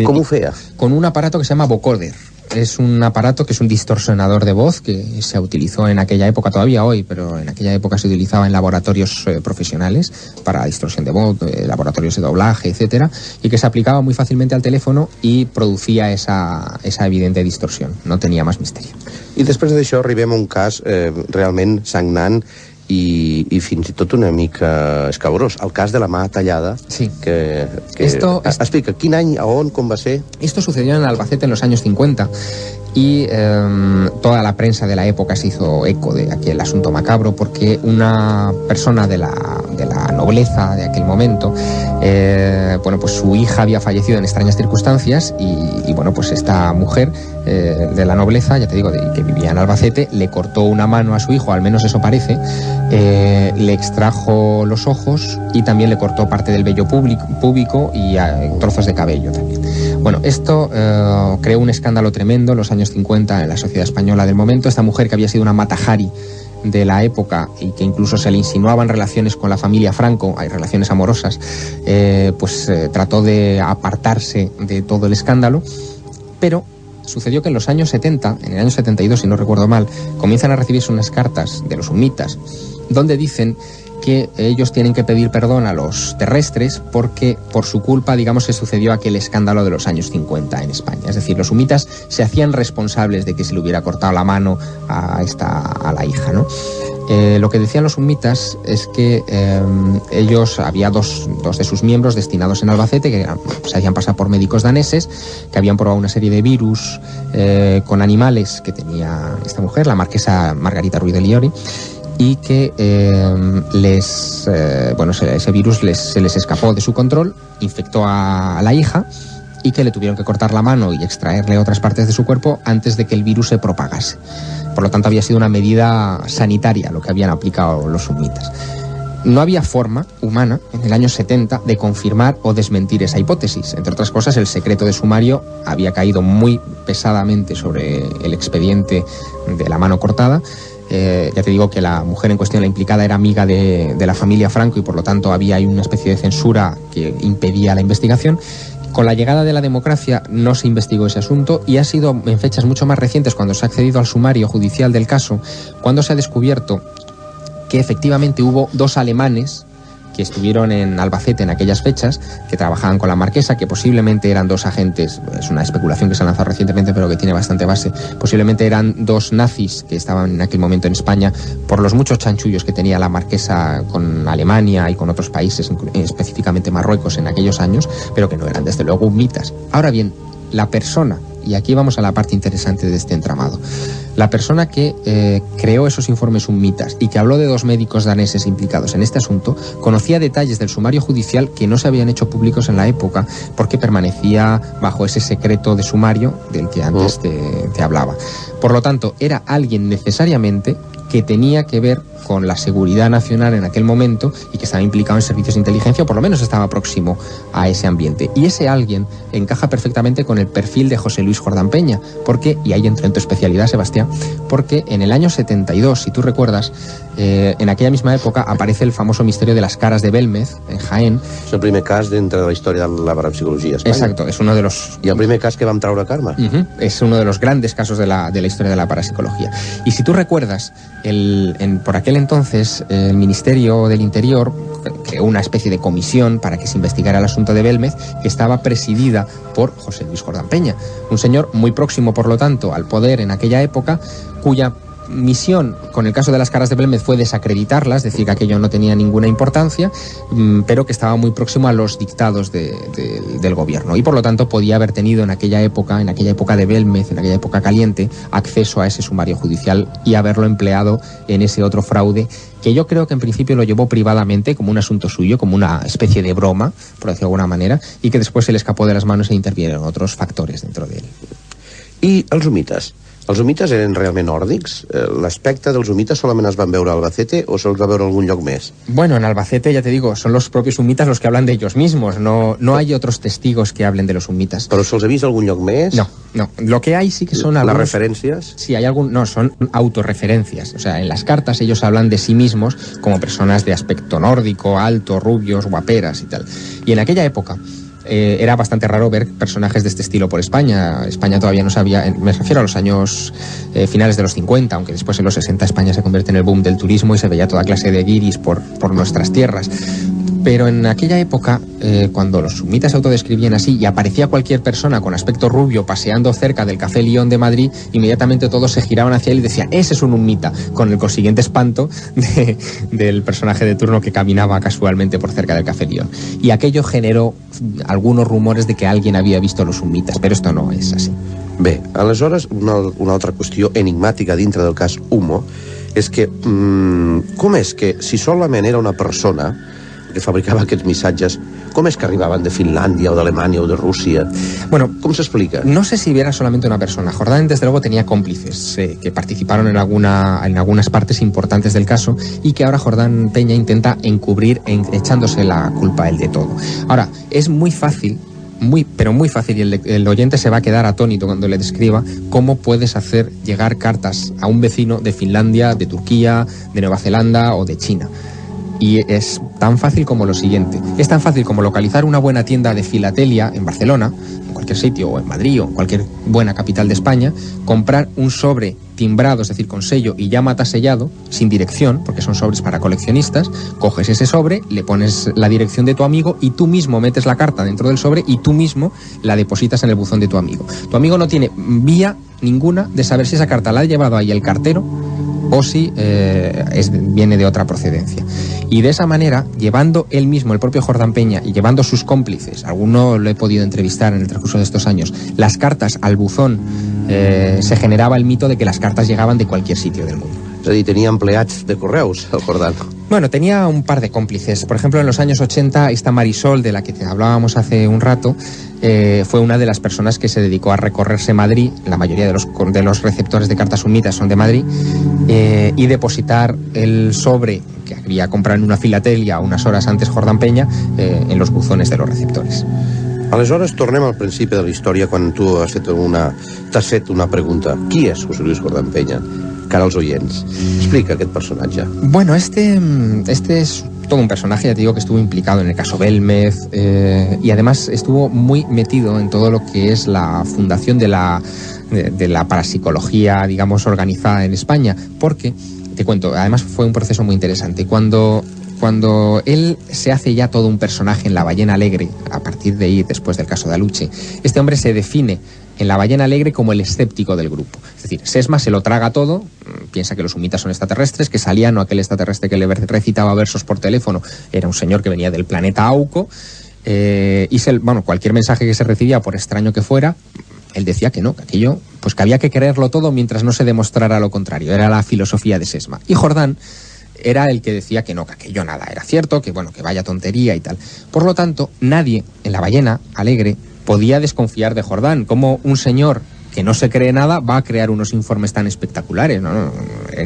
¿Cómo fea? Con un aparato que se llama vocoder. Es un aparato que es un distorsionador de voz que se utilizó en aquella época, todavía hoy, pero en aquella época se utilizaba en laboratorios profesionales para distorsión de voz, laboratorios de doblaje, etcétera, y que se aplicaba muy fácilmente al teléfono y producía esa evidente distorsión. No tenía más misterio. I després d'això arribem a un cas realment sagnant i fins i tot una mica escabrós, el cas de la mà tallada. Sí. Explica, quin any, a on, com va ser? Esto sucedió en Albacete en los años 50 y toda la prensa de la época se hizo eco de aquel asunto macabro porque una persona de la nobleza de aquel momento, pues su hija había fallecido en extrañas circunstancias y bueno, pues esta mujer de la nobleza, ya te digo, que vivía en Albacete, le cortó una mano a su hijo, al menos eso parece, le extrajo los ojos y también le cortó parte del vello púbico y trozos de cabello también. Bueno, esto creó un escándalo tremendo en los años 50 en la sociedad española del momento. Esta mujer, que había sido una Mata-Hari de la época y que incluso se le insinuaban relaciones con la familia Franco, hay relaciones amorosas, trató de apartarse de todo el escándalo, pero sucedió que en los años 70, en el año 72, si no recuerdo mal, comienzan a recibirse unas cartas de los humitas donde dicen que ellos tienen que pedir perdón a los terrestres porque por su culpa, digamos, se sucedió aquel escándalo de los años 50 en España. Es decir, los humitas se hacían responsables de que se le hubiera cortado la mano a la hija, ¿no? Lo que decían los humitas es que ellos, había dos de sus miembros destinados en Albacete que se hacían pasar por médicos daneses, que habían probado una serie de virus con animales que tenía esta mujer, la marquesa Margarita Ruiz de Liori, y que ese virus se les escapó de su control, infectó a la hija y que le tuvieron que cortar la mano y extraerle otras partes de su cuerpo antes de que el virus se propagase. Por lo tanto, había sido una medida sanitaria lo que habían aplicado los humitas. No había forma humana en el año 70 de confirmar o desmentir esa hipótesis. Entre otras cosas, el secreto de sumario había caído muy pesadamente sobre el expediente de la mano cortada. Ya te digo que la mujer en cuestión, la implicada, era amiga de la familia Franco y por lo tanto había ahí una especie de censura que impedía la investigación. Con la llegada de la democracia no se investigó ese asunto y ha sido en fechas mucho más recientes, cuando se ha accedido al sumario judicial del caso, cuando se ha descubierto que efectivamente hubo dos alemanes que estuvieron en Albacete en aquellas fechas, que trabajaban con la marquesa, que posiblemente eran dos agentes, es una especulación que se ha lanzado recientemente pero que tiene bastante base, posiblemente eran dos nazis que estaban en aquel momento en España por los muchos chanchullos que tenía la marquesa con Alemania y con otros países, específicamente Marruecos en aquellos años, pero que no eran desde luego humitas. Ahora bien, la persona, y aquí vamos a la parte interesante de este entramado, la persona que creó esos informes humitas y que habló de dos médicos daneses implicados en este asunto, conocía detalles del sumario judicial que no se habían hecho públicos en la época porque permanecía bajo ese secreto de sumario del que antes te hablaba. Por lo tanto, era alguien necesariamente que tenía que ver con la seguridad nacional en aquel momento y que estaba implicado en servicios de inteligencia, o por lo menos estaba próximo a ese ambiente. Y ese alguien encaja perfectamente con el perfil de José Luis Jordán Peña, porque, y ahí entra en tu especialidad, Sebastián, porque en el año 72, si tú recuerdas, en aquella misma época aparece el famoso misterio de las caras de Belmez, en Jaén. És el primer cas dintre de la història de la parapsicologia a Espanya. Exacto, es uno de los... I el primer cas que vam traure a Carme. Es uno de los grandes casos de la historia de la parapsicología. Y si tú recuerdas, por aquel entonces el Ministerio del Interior creó una especie de comisión para que se investigara el asunto de Belmez, que estaba presidida por José Luis Jordán Peña, un señor muy próximo, por lo tanto, al poder en aquella época, cuya misión con el caso de las caras de Belmez fue desacreditarlas, decir que aquello no tenía ninguna importancia, pero que estaba muy próximo a los dictados del gobierno y por lo tanto podía haber tenido en aquella época de Belmez, en aquella época caliente, acceso a ese sumario judicial y haberlo empleado en ese otro fraude que yo creo que en principio lo llevó privadamente como un asunto suyo, como una especie de broma, por decirlo de alguna manera, y que después se le escapó de las manos e intervinieron otros factores dentro de él. I els humites? Els humites eren realment nòrdics? L'aspecte dels humites solament es van veure a Albacete o se'ls va veure a algun lloc més? Bueno, en Albacete, ya te digo, son los propios humitas los que hablan de ellos mismos. No hay otros testigos que hablen de los humitas. ¿Però se'ls ha vist a algun lloc més? No. Lo que hay sí que son algunos... ¿Las referencias? Sí, son autorreferencias. O sea, en las cartas ellos hablan de sí mismos como personas de aspecto nórdico, alto, rubios, guaperas y tal. Y en aquella época... era bastante raro ver personajes de este estilo por España. España todavía no sabía, me refiero a los años finales de los 50, aunque después en los 60 España se convierte en el boom del turismo y se veía toda clase de guiris por nuestras tierras. Pero en aquella época, cuando los humitas se autodescribían así y aparecía cualquier persona con aspecto rubio paseando cerca del Café León de Madrid, inmediatamente todos se giraban hacia él y decían, ese es un humita, con el consiguiente espanto del personaje de turno que caminaba casualmente por cerca del Café León. Y aquello generó algunos rumores de que alguien había visto los humitas, però esto no és així. Bé, aleshores, una altra qüestió enigmàtica dintre del cas Humo és que, com és que si solament era una persona que fabricava aquests missatges, com és que arribaven de Finlàndia o d'Alemanya o de Rússia? Bueno, ¿cómo se explica? No sé si era solamente una persona. Jordán, desde luego, tenía cómplices que participaron en algunas partes importantes del caso y que ahora Jordán Peña intenta encubrir echándose la culpa él de todo. Ahora, es muy fácil, pero muy fácil, y el oyente se va a quedar atónito cuando le describa cómo puedes hacer llegar cartas a un vecino de Finlandia, de Turquía, de Nueva Zelanda o de China. Y es tan fácil como lo siguiente. Es tan fácil como localizar una buena tienda de filatelia en Barcelona, en cualquier sitio, o en Madrid, o en cualquier buena capital de España, comprar un sobre timbrado, es decir, con sello y ya matasellado, sin dirección, porque son sobres para coleccionistas, coges ese sobre, le pones la dirección de tu amigo y tú mismo metes la carta dentro del sobre y tú mismo la depositas en el buzón de tu amigo. Tu amigo no tiene vía ninguna de saber si esa carta la ha llevado ahí el cartero o si viene de otra procedencia. Y de esa manera, llevando él mismo, el propio Jordán Peña, y llevando sus cómplices, alguno lo he podido entrevistar en el transcurso de estos años, las cartas al buzón, se generaba el mito de que las cartas llegaban de cualquier sitio del mundo. És a dir, tenia empleats de correus, el Jordán. Bueno, tenía un par de cómplices. Por ejemplo, en los años 80, esta Marisol, de la que hablábamos hace un rato, fue una de las personas que se dedicó a recorrerse Madrid, la mayoría de los receptores de cartas humitas son de Madrid, y depositar el sobre que había comprado en una filatelia unas horas antes Jordán Peña en los buzones de los receptores. Aleshores, tornem al principi de la història quan tu t'has fet una pregunta. Qui és José Luis Jordán Peña? Cara als oients. Explica aquest personatge. Bueno, este es todo un personaje, ya te digo, que estuvo implicado en el caso Belmez y además estuvo muy metido en todo lo que es la fundación de la parapsicología, digamos, organizada en España, porque, te cuento, además fue un proceso muy interesante. Cuando cuando él se hace ya todo un personaje en La ballena alegre, a partir de ahí, después del caso de Aluche, este hombre se define en La ballena alegre como el escéptico del grupo. Es decir, Sesma se lo traga todo, piensa que los humitas son extraterrestres, que Saliano, aquel extraterrestre que le recitaba versos por teléfono, era un señor que venía del planeta Auco, y cualquier mensaje que se recibía, por extraño que fuera, él decía que no, que aquello, pues que había que creerlo todo mientras no se demostrara lo contrario. Era la filosofía de Sesma. Y Jordán era el que decía que no, que aquello nada era cierto, que bueno, que vaya tontería y tal. Por lo tanto, nadie en La ballena alegre podía desconfiar de Jordán. Como un señor que no se cree nada va a crear unos informes tan espectaculares, ¿no?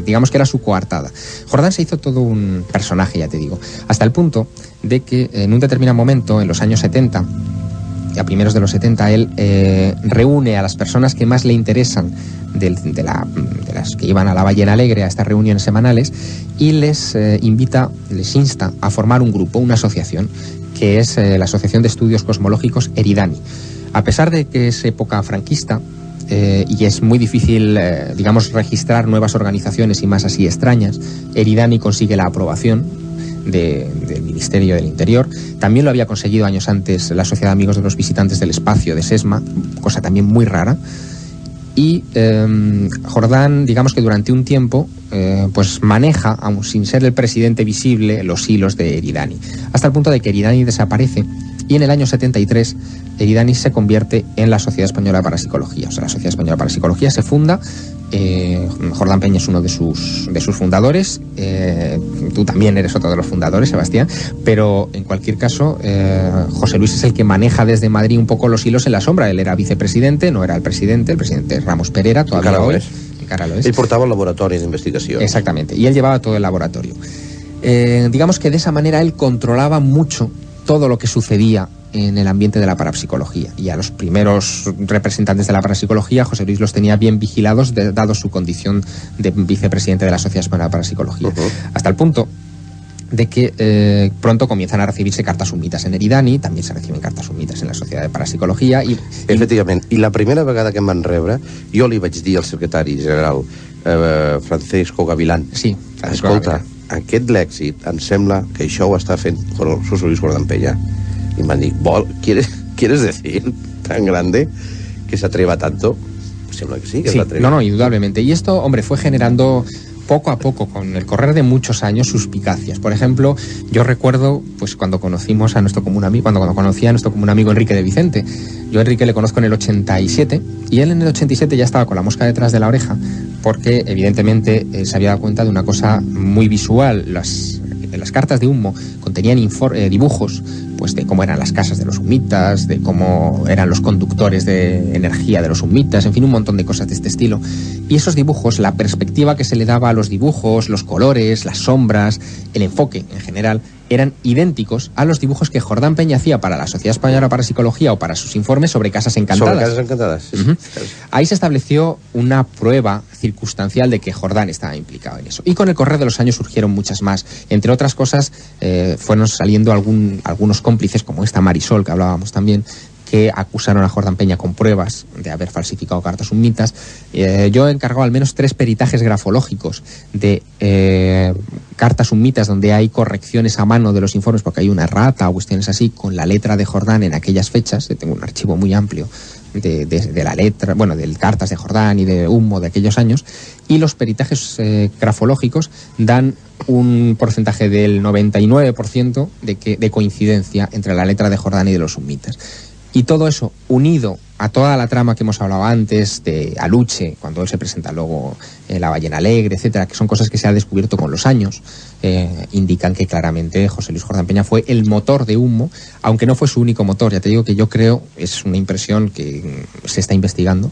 Digamos que era su coartada. Jordán se hizo todo un personaje, ya te digo, hasta el punto de que en un determinado momento, en los años 70, a primeros de los 70, él reúne a las personas que más le interesan de las que iban a La ballena alegre, a estas reuniones semanales, y les insta a formar un grupo, una asociación, que es la Asociación de Estudios Cosmológicos Eridani. A pesar de que es época franquista y es muy difícil, registrar nuevas organizaciones y más así extrañas, Eridani consigue la aprobación del Ministerio del Interior. También lo había conseguido años antes la Sociedad de Amigos de los Visitantes del Espacio de Sesma, cosa también muy rara. Y Jordán, digamos que durante un tiempo, pues maneja, aun sin ser el presidente visible, los hilos de Eridani, hasta el punto de que Eridani desaparece y en el año 73 Eridani se convierte en la Sociedad Española de Parapsicología. O sea, la Sociedad Española de Parapsicología se funda. Jordán Peña es uno de sus fundadores, tú también eres otro de los fundadores, Sebastián, pero en cualquier caso José Luis es el que maneja desde Madrid un poco los hilos en la sombra. Él era vicepresidente, no era el presidente es Ramos Perera, todavía hoy. Encara lo es. Él portava el laboratori d'investigació. Exactamente, y él llevaba todo el laboratorio. Digamos que de esa manera él controlaba mucho todo lo que sucedía en el ambiente de la parapsicología, y a los primeros representantes de la parapsicología José Luis los tenía bien vigilados, dado su condición de vicepresidente de la Sociedad Española de Parapsicología, hasta el punto de que pronto comienzan a recibirse cartas humitas en Eridani, también se reciben cartas humitas en la Sociedad de Parapsicología. Efectivament, i la primera vegada que em van rebre, jo li vaig dir al secretari general Francisco Gavilán, sí, escolta, aquest lèxit em sembla que això ho està fent José Luis Jordán Peña. Y me han dicho, ¿quieres decir tan grande que se atreva tanto? Pues sembla que sí, que sí, se atreva. No, indudablemente. Y esto, hombre, fue generando poco a poco, con el correr de muchos años, suspicacias. Por ejemplo, yo recuerdo, pues cuando conocimos a nuestro común amigo, cuando conocí a nuestro común amigo Enrique de Vicente. Yo a Enrique le conozco en el 87, y él en el 87 ya estaba con la mosca detrás de la oreja, porque evidentemente se había dado cuenta de una cosa muy visual. Las cartas de humo contenían dibujos, pues de cómo eran las casas de los humitas, de cómo eran los conductores de energía de los humitas, en fin, un montón de cosas de este estilo. Y esos dibujos, la perspectiva que se le daba a los dibujos, los colores, las sombras, el enfoque en general, eran idénticos a los dibujos que Jordán Peña hacía para la Sociedad Española de Parapsicología o para sus informes sobre casas encantadas. Sobre casas encantadas, sí. Ahí se estableció una prueba circunstancial de que Jordán estaba implicado en eso. Y con el correr de los años surgieron muchas más. Entre otras cosas, fueron saliendo algunos cómplices, como esta Marisol, que hablábamos también, que acusaron a Jordán Peña con pruebas de haber falsificado cartas humitas. Yo he encargado al menos 3 peritajes grafológicos de cartas humitas donde hay correcciones a mano de los informes, porque hay una errata o cuestiones así, con la letra de Jordán en aquellas fechas. Tengo un archivo muy amplio de la letra, bueno, de cartas de Jordán y de humo de aquellos años, y los peritajes grafológicos dan un porcentaje del 99% de coincidencia entre la letra de Jordán y de los humitas. Y todo eso, unido a toda la trama que hemos hablado antes de Aluche, cuando él se presenta luego en La ballena alegre, etcétera, que son cosas que se han descubierto con los años, indican que claramente José Luis Jordán Peña fue el motor de humo, aunque no fue su único motor. Ya te digo que yo creo, es una impresión que se está investigando,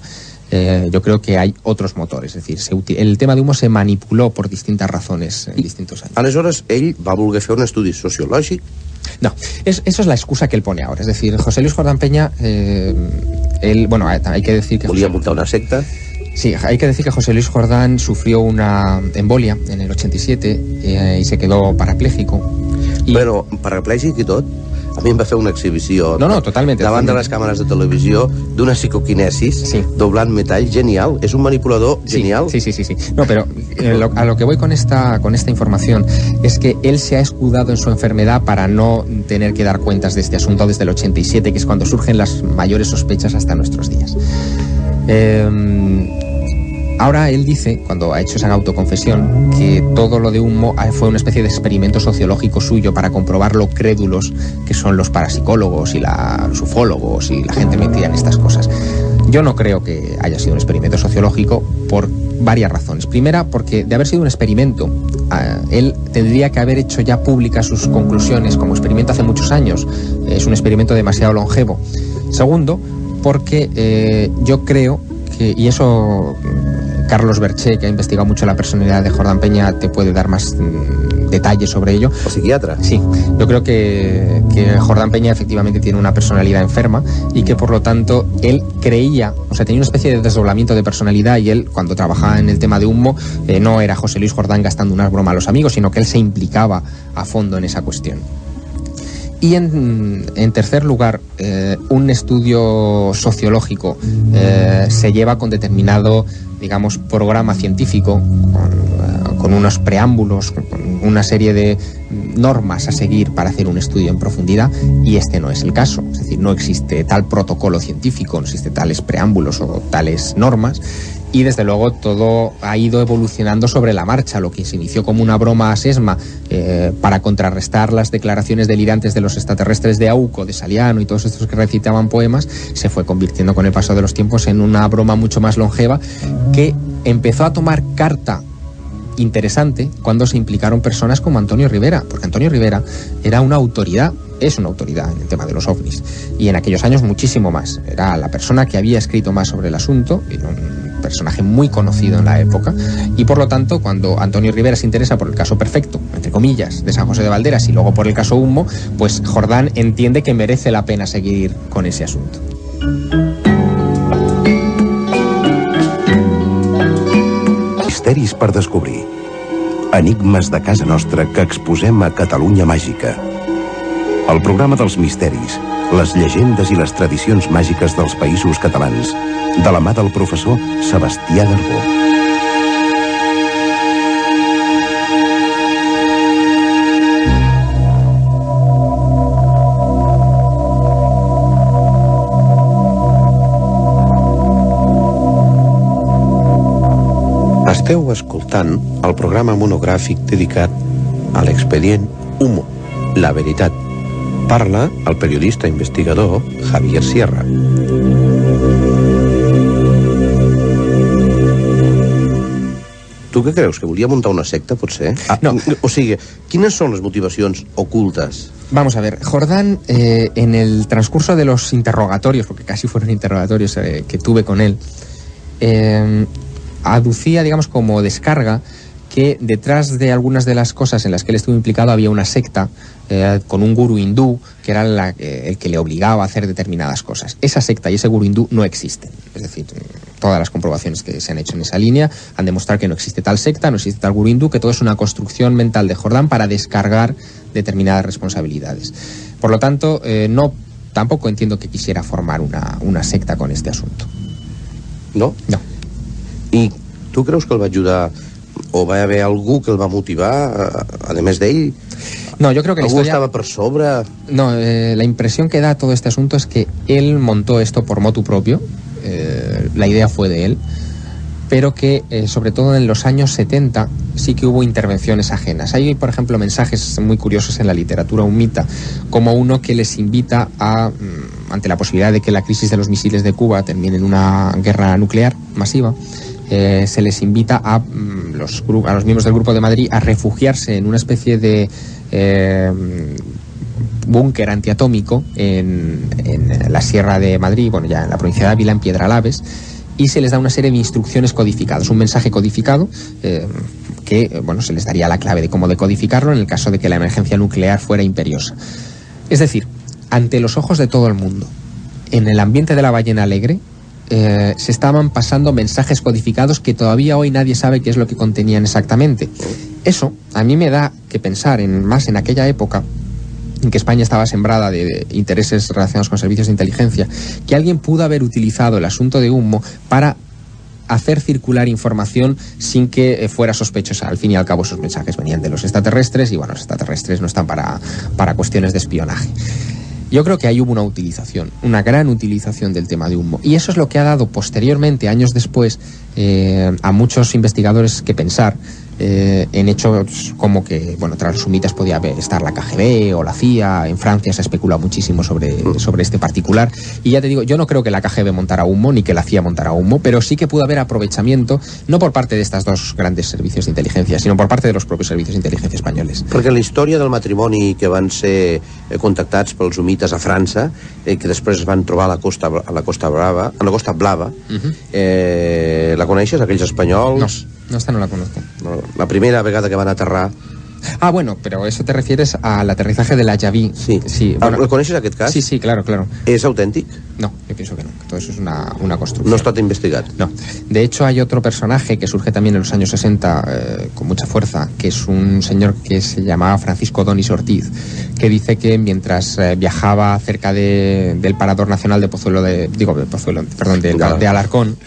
yo creo que hay otros motores, es decir, el tema de humo se manipuló por distintas razones en distintos años. Aleshores, ell va voler fer un estudi sociològic. No, eso es la excusa que él pone ahora. Es decir, José Luis Jordán Peña, hay que decir que... Volía montar una secta. Sí, hay que decir que José Luis Jordán sufrió una embolia en el 87 y se quedó parapléjico. Però parapléjic i tot, a mi em va fer una exhibició totalmente, davant de les càmeres de televisió d'una psicoquinesis, doblant metall, genial, es un manipulador genial. Sí. No, pero a lo que voy con esta información es que él se ha escudado en su enfermedad para no tener que dar cuentas de este asunto desde el 87, que es cuando surgen las mayores sospechas hasta nuestros días. Ahora él dice, cuando ha hecho esa autoconfesión, que todo lo de Humo fue una especie de experimento sociológico suyo para comprobar lo crédulos que son los parapsicólogos y los ufólogos y la gente metida en estas cosas. Yo no creo que haya sido un experimento sociológico por varias razones. Primera, porque de haber sido un experimento, él tendría que haber hecho ya públicas sus conclusiones como experimento hace muchos años. Es un experimento demasiado longevo. Segundo, porque yo creo que, y eso Carlos Berché, que ha investigado mucho la personalidad de Jordán Peña, te puede dar más detalles sobre ello. ¿O psiquiatra? Sí, yo creo que Jordán Peña efectivamente tiene una personalidad enferma y que por lo tanto él creía, o sea, tenía una especie de desdoblamiento de personalidad, y él, cuando trabajaba en el tema de Humo, no era José Luis Jordán gastando unas bromas a los amigos, sino que él se implicaba a fondo en esa cuestión. Y en tercer lugar, un estudio sociológico se lleva con determinado, digamos, programa científico, con unos preámbulos, con una serie de normas a seguir para hacer un estudio en profundidad, y este no es el caso. Es decir, no existe tal protocolo científico, no existe tales preámbulos o tales normas, y desde luego todo ha ido evolucionando sobre la marcha. Lo que se inició como una broma a Sesma para contrarrestar las declaraciones delirantes de los extraterrestres de Auco, de Saliano y todos estos que recitaban poemas, se fue convirtiendo con el paso de los tiempos en una broma mucho más longeva, que empezó a tomar carta interesante cuando se implicaron personas como Antonio Rivera, porque Antonio Rivera era una autoridad, es una autoridad en el tema de los ovnis, y en aquellos años muchísimo más. Era la persona que había escrito más sobre el asunto, era un personaje muy conocido en la época, y por lo tanto, cuando Antonio Rivera se interesa por el caso perfecto, entre comillas, de San José de Valderas, y luego por el caso Humo, pues Jordán entiende que merece la pena seguir con ese asunto. Misteris per descobrir. Enigmes de casa nostra que exposem a Catalunya Màgica. El programa dels misteris, les llegendes i les tradicions màgiques dels països catalans, de la mà del professor Sebastià Garbó. Esteu escoltant el programa monogràfic dedicat a l'expedient Humo, la veritat. Parla el periodista investigador Javier Sierra. Tu què creus? Que volia muntar una secta, potser? No. O sigui, quines són les motivacions ocultes? Vamos a ver, Jordán, en el transcurso de los interrogatorios, porque casi fueron interrogatorios que tuve con él, aducía, digamos, como descarga que detrás de algunas de las cosas en las que él estuvo implicado había una secta con un gurú hindú que era el que le obligaba a hacer determinadas cosas. Esa secta y ese gurú hindú no existen. Es decir, todas las comprobaciones que se han hecho en esa línea han demostrado que no existe tal secta, no existe tal gurú hindú, que todo es una construcción mental de Jordán para descargar determinadas responsabilidades. Por lo tanto, tampoco entiendo que quisiera formar una secta con este asunto. No? No. I tu creus que el va ajudar, o va haver algú que el va motivar, a més d'ell? No, yo creo que ¿Algú estaba por sobre? No, la impresión que da todo este asunto es que él montó esto por motu propio, la idea fue de él, pero que sobre todo en los años 70 sí que hubo intervenciones ajenas. Hay, por ejemplo, mensajes muy curiosos en la literatura humita, como uno que les invita ante la posibilidad de que la crisis de los misiles de Cuba termine en una guerra nuclear masiva, se les invita a los miembros del Grupo de Madrid a refugiarse en una especie de búnker antiatómico en la Sierra de Madrid, bueno, ya en la provincia de Ávila, en Piedralaves, y se les da una serie de instrucciones codificadas, un mensaje codificado que, bueno, se les daría la clave de cómo decodificarlo en el caso de que la emergencia nuclear fuera imperiosa. Es decir, ante los ojos de todo el mundo, en el ambiente de la Ballena Alegre, se estaban pasando mensajes codificados que todavía hoy nadie sabe qué es lo que contenían exactamente. Eso a mí me da que pensar, más en aquella época, en que España estaba sembrada de intereses relacionados con servicios de inteligencia, que alguien pudo haber utilizado el asunto de Humo para hacer circular información sin que fuera sospechosa. Al fin y al cabo esos mensajes venían de los extraterrestres y bueno, los extraterrestres no están para cuestiones de espionaje. Yo creo que ahí hubo una utilización, una gran utilización del tema de Humo. Y eso es lo que ha dado posteriormente, años después, a muchos investigadores que pensar en hechos como que, bueno, tras los humitas podía estar la KGB o la CIA. En Francia se especula muchísimo sobre este particular. Y ya te digo, yo no creo que la KGB montara Humo ni que la CIA montara Humo, pero sí que pudo haber aprovechamiento, no por parte de estas dos grandes servicios de inteligencia, sinó por parte de los propios servicios de inteligencia espanyoles. Perquè la història del matrimoni que van ser contactats pels humites a França, que després es van trobar a la Costa Blava, la coneixes, aquells espanyols? No, esta no la conozco. La primera vegada que van aterrar. Ah, bueno, pero eso te refieres al aterrizaje de la Javí. Sí. Bueno, ¿lo coneixes aquest cas? Sí, claro. ¿Es auténtico? No, yo pienso que no, que todo eso es una construcción. No ha estat investigat. No. De hecho, hay otro personaje que surge también en los años 60 con mucha fuerza, que es un señor que se llamaba Francisco Donis Ortiz, que dice que mientras viajaba cerca del Parador Nacional de de Alarcón,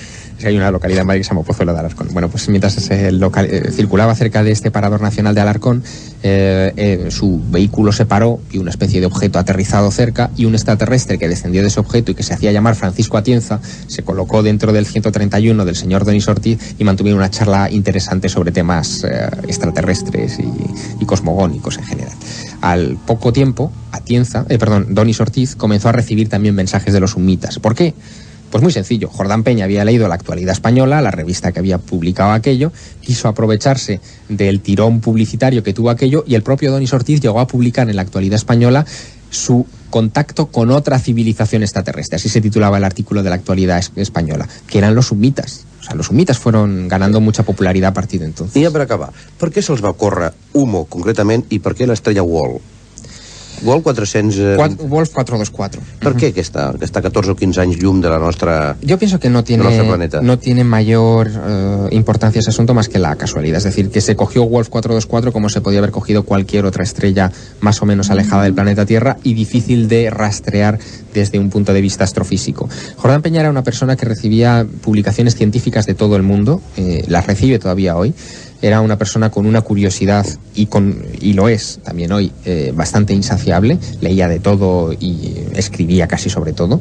hay una localidad en Madrid que se llama Pozuelo de Alarcón. Bueno, pues mientras circulaba cerca de este Parador Nacional de Alarcón, su vehículo se paró y una especie de objeto aterrizado cerca, y un extraterrestre que descendió de ese objeto y que se hacía llamar Francisco Atienza se colocó dentro del 131 del señor Donis Ortiz y mantuvieron una charla interesante sobre temas extraterrestres y cosmogónicos en general. Al poco tiempo, Donis Ortiz comenzó a recibir también mensajes de los humitas. ¿Por qué? Pues muy sencillo, Jordán Peña había leído La Actualidad Española, la revista que había publicado aquello, quiso aprovecharse del tirón publicitario que tuvo aquello, y el propio Donis Ortiz llegó a publicar en La Actualidad Española su contacto con otra civilización extraterrestre, así se titulaba el artículo de La Actualidad Española, que eran los humitas. O sea, los humitas fueron ganando mucha popularidad a partir de entonces. I ja per acabar, per què se'ls va ocórrer Humo concretament i per què l'estrella Wolf? Wolf 424. ¿Por qué que está 14 o 15 años llum de la nuestra? Yo pienso que no tiene mayor importancia ese asunto más que la casualidad. Es decir, que se cogió Wolf 424 como se podía haber cogido cualquier otra estrella más o menos alejada del planeta Tierra y difícil de rastrear desde un punto de vista astrofísico. Jordán Peña era una persona que recibía publicaciones científicas de todo el mundo, las recibe todavía hoy. Era una persona con una curiosidad, y lo es también hoy, bastante insaciable. Leía de todo y escribía casi sobre todo.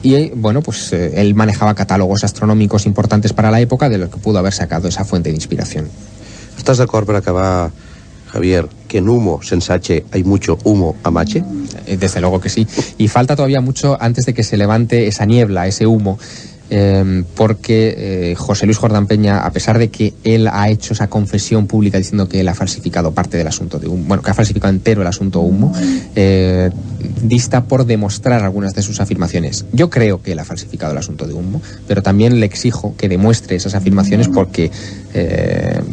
Y bueno, pues él manejaba catálogos astronómicos importantes para la época, de lo que pudo haber sacado esa fuente de inspiración. ¿Estás de acuerdo, para acabar, Javier, que en Humo, sense H, hay mucho humo a Mache? Desde luego que sí. Y falta todavía mucho antes de que se levante esa niebla, ese humo. Porque José Luis Jordán Peña, a pesar de que él ha hecho esa confesión pública diciendo que él ha falsificado parte del asunto de Humo, bueno, que ha falsificado entero el asunto Humo, dista por demostrar algunas de sus afirmaciones. Yo creo que él ha falsificado el asunto de Humo, pero también le exijo que demuestre esas afirmaciones porque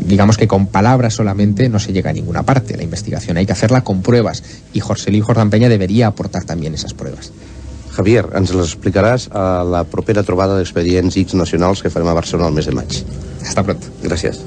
digamos que con palabras solamente no se llega a ninguna parte. La investigación hay que hacerla con pruebas, y José Luis Jordán Peña debería aportar también esas pruebas. Javier, ens les explicaràs a la propera trobada d'expedients X nacionals que farem a Barcelona el mes de maig. Hasta pronto. Gràcies.